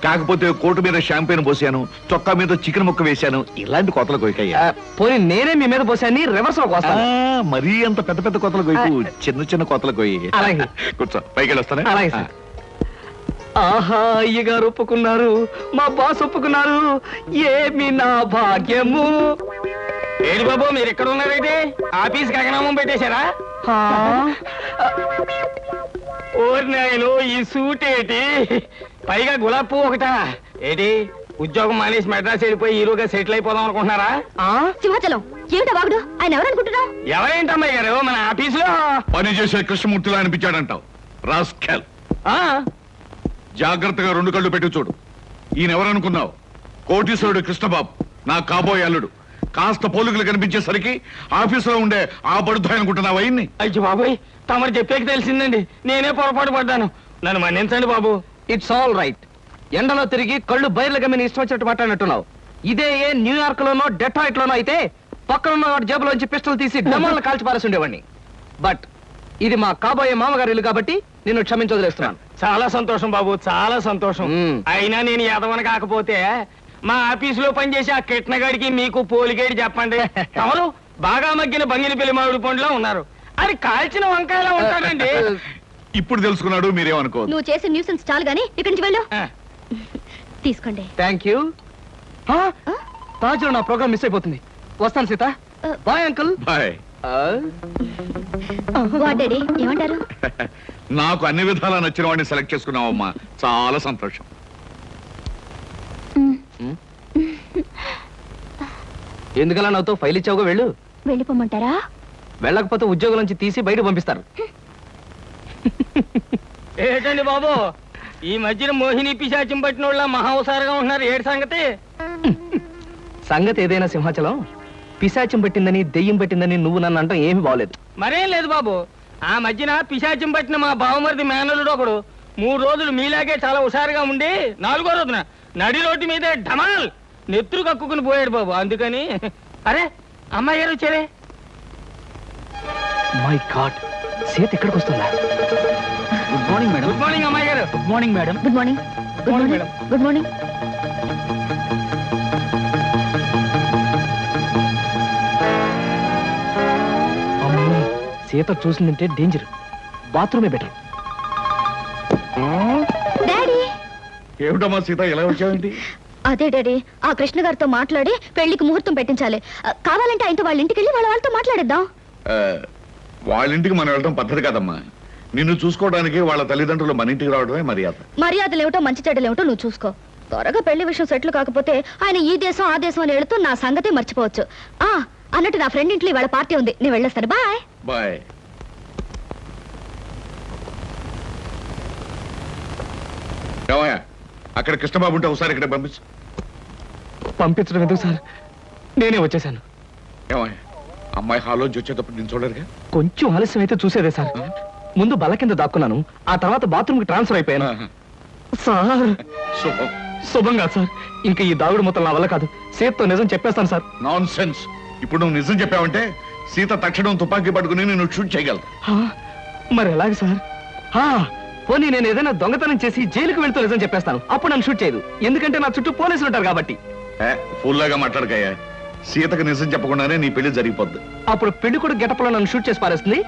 కాకపోతే కోటు మీద షాంపెయిన్ పోసాను, చొక్కా మీద చికెన్ ముక్క వేశాను, ఇలాంటి కోతలు కొయ్యకయ్యా. పోనీ నేనే మీ మీద పోసాన్ని రివర్స్ లో కోస్తాను. మరీ అంత పెద్ద పెద్ద కోతలు కొయ్యకు, చిన్న చిన్న కోతలు కొయ్యి. అలాగే. కూర్చో, పైకి వెళ్ళొస్తానే. అలాగే సార్. ఆహా, అయ్యగారు ఒప్పుకున్నారు, మా బాస్ ఒప్పుకున్నారు, ఏమి నా భాగ్యము. ఏది బాబు, మీరు ఎక్కడ ఉన్నారైతే ఆఫీస్ గగనామం పెట్టేశారా? ఓరి నాయను, ఈ సూట్ ఏంటి, పైగా గులాబ్ పువ్వు ఒకటా? ఏంటి ఉద్యోగం మానేసి మెడ్రాస్ వెళ్ళిపోయి హీరోగా సెటిల్ అయిపోదాం అనుకుంటున్నారా? సింహాచలం ఏమిటా వాగుడు? ఆయన ఎవరనుకుంటున్నావు? ఎవరేంటమ్మాయి గారు, మన ఆఫీసులో పని చేసే కృష్ణమూర్తిలా అనిపించాడంటావు. రాస్కెల్. జాగ్రత్తగా 2 కళ్ళు పెట్టి చూడు. ఈయన ఎవరనుకున్నావు? కోటీశ్వరుడు కృష్ణబాబు, నా కాబోయే అల్లుడు. కాస్త పోలికలు కనిపించేసరికి ఆఫీసులో ఉండే ఆ బడుద్దాయి అనుకుంటున్నావు అయ్యింది. అయ్యో బాబోయ్, తమరు చెప్పేకి తెలిసిందండి. నేనే పొరపాటు పడ్డాను, నన్ను మన్నించండి బాబు. It's all right. ఎండలో తిరిగి కళ్ళు బయర్లు గమ్మిని ఇష్టం వచ్చినట్టు మాట్లాడినట్టున్నావు. ఇదే ఏ న్యూయార్క్ లోనో డెట్రాయిట్ లోనో అయితే పక్కనున్న వాడి జేబులోంచి పిస్టల్ తీసి డమాలను కాల్చి పారేసి ఉండేవాడిని. బట్ ఇది మా కాబోయే మామగారి ఇల్లు కాబట్టి నిన్ను క్షమించొదిలేస్తున్నాను. చాలా సంతోషం బాబు, చాలా సంతోషం. అయినా నేను ఎదవన కాకపోతే మా ఆఫీసులో పనిచేసి ఆ కిట్నగాడికి మీకు పోలిగేడి చెప్పండి. ఎవరు బాగా మగ్గిన బంగిన పెళ్లి మామిడి పండులో ఉన్నారు, అది కాల్చిన వంకాయలా ఉంటాడండి. ఇప్పుడు తెలుసుకున్నాడు, మీరేమనుకో. నువ్వు చేసే న్యూసెన్స్ చాలు గానీ ఇక్కడి నుంచి వెళ్ళు. తీసుకోండి. Thank you. తాజులో నా ప్రోగ్రామ్ మిస్ అయిపోతుంది. వస్తాను Sita. Bye uncle. Bye. Daddy ఏమంటారు? నాకు అన్ని విధాలా నచ్చిన వాడిని సెలెక్ట్ చేసుకున్నావమ్మా, చాలా సంతోషం. ఎందుకలా నాతో ఫైల్ ఇచ్చావుగా, వెళ్ళు. వెళ్ళిపోమంటారా? వెళ్ళకపోతే ఉద్యోగం నుంచి తీసి బయట పంపిస్తారు. ఏంటండి బాబు, ఈ మధ్యన మోహిని పిశాచం పట్టిన వాళ్ళ మహావసారగా ఉంటున్నారు, ఏడు సంగతి? సంగతి ఏదైనా సింహాచలం, పిశాచం పెట్టిందని దెయ్యం పెట్టిందని నువ్వు నన్ను అంటాం ఏమి బాగలేదు. మరేం లేదు బాబు, ఆ మధ్యన పిశాచం పట్టిన మా బావమరిది మేనలుడు ఒకడు 3 రోజులు మీలాగే చాలా హుషారుగా ఉండి 4వ రోజున నడి రోడ్డు మీదే ఢమాల్ నెత్తురు కక్కుకుని పోయాడు బాబు. అందుకని అరే అమ్మాయి గారు వచ్చారే. మై గాడ్, సీత ఇక్కడికి వస్తుందా? Good morning madam. Good morning అమ్మాయి గారు. Good morning madam. Good morning. Good morning. Good morning. అమ్మో, సీత చూసిందంటే డేంజర్. బాత్రూమే బెటర్. డాడీ. ఏమిటమ్మా సీత, ఎలా వచ్చావేంటి? అదే డాడీ, ఆ కృష్ణ గారితో మాట్లాడి పెళ్లికి ముహూర్తం పెట్టించాలి. కావాలంటే ఆయనతో వాళ్ళ ఇంటికి వెళ్ళి వాళ్ళతో మాట్లాడేద్దాం. వాళ్ళ ఇంటికి మనం వెళ్ళడం పద్ధతి కాదమ్మా. నిన్ను చూసుకోవడానికి వాళ్ళ తల్లిదండ్రులు మన ఇంటికి రావడమే మర్యాద. మర్యాదలు ఏమిటో మంచి చెడ్డలు ఏమిటో నువ్వు చూసుకో. త్వరగా పెళ్లి విషయం సెటిల్ కాకపోతే ఆయన ఈ దేశం ఆ దేశం అని వెళుతూ నా సంగతే మర్చిపోవచ్చు. అన్నట్టు నా ఫ్రెండ్ ఇంట్లో ఇవాళ పార్టీ ఉంది, నేను వెళ్ళేస్తాను. బాయ్. బాయ్. ఏమయ్యా, అక్కడ కృష్ణబాబు ఉంటే ఒకసారి ఇక్కడ పంపించు. పంపించడం ఎందుకు సార్, నేనే వచ్చేసాను. ఏమయ్యా, అమ్మాయి హాలోంచి వచ్చేటప్పుడు నేను చూడరుగా? కొంచెం ఆలస్యం అయితే చూసేదే సార్. ముందు బల్ల కింద దాక్కున్నాను, ఆ తర్వాత బాత్రూమ్ కి ట్రాన్స్ఫర్ అయిపోయాను. సార్ శుభం. శుభంగా సార్, ఇంకా ఈ దాగుడు మొత్తం నా వల్ల కాదు. సీతతో నిజం చెప్పేస్తాను సార్. Non sense. ఇప్పుడు నువ్వు నిజం చెప్పావంటే సీత తక్షణం తుపాకీ పట్టుకుని నేను షూట్ చేయగలదు. మరి ఎలాగ సార్? పోనీ నేను ఏదైనా దొంగతనం చేసి జైలుకు వెళ్తూ నిజం చెప్పేస్తాను, అప్పుడు నన్ను షూట్ చేయదు. ఎందుకంటే నా చుట్టూ పోలీసులు ఉంటారు కాబట్టి. ఫుల్లాగా మాట్లాడకయ్యా. సీతకు నిజం చెప్పకుండానే నీ పెళ్లి జరిగిపోద్ది. అప్పుడు పెళ్లి కూడా గెటప్లో నన్ను షూట్ చేసి పారేస్తుంది.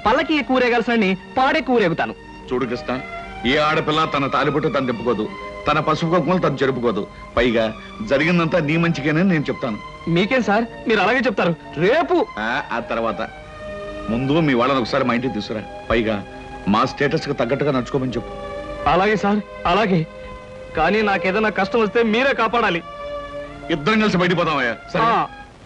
పల్లకి కూరేగాల్సిన పాడే కూరేగుతాను. చూడు కృష్ణ, ఏ ఆడపిల్ల తన తాలిబొట్టు తను తిప్పుకోదు, తన పసుపు కుంకుమలు తను జరుపుకోదు. పైగా జరిగిందంతా నీ మంచిగానే నేను చెప్తాను. మీకేం సార్, మీరు అలాగే చెప్తారు. రేపు ఆ తర్వాత ముందు మీ వాళ్ళని ఒకసారి మా ఇంటికి తీసుకురా. పైగా మా స్టేటస్ కి తగ్గట్టుగా నడుచుకోమని చెప్పు. అలాగే సార్, అలాగే. కానీ నాకేదైనా కష్టం వస్తే మీరే కాపాడాలి. ఇద్దరం కలిసి బయటపోదామయ్యా. సరే.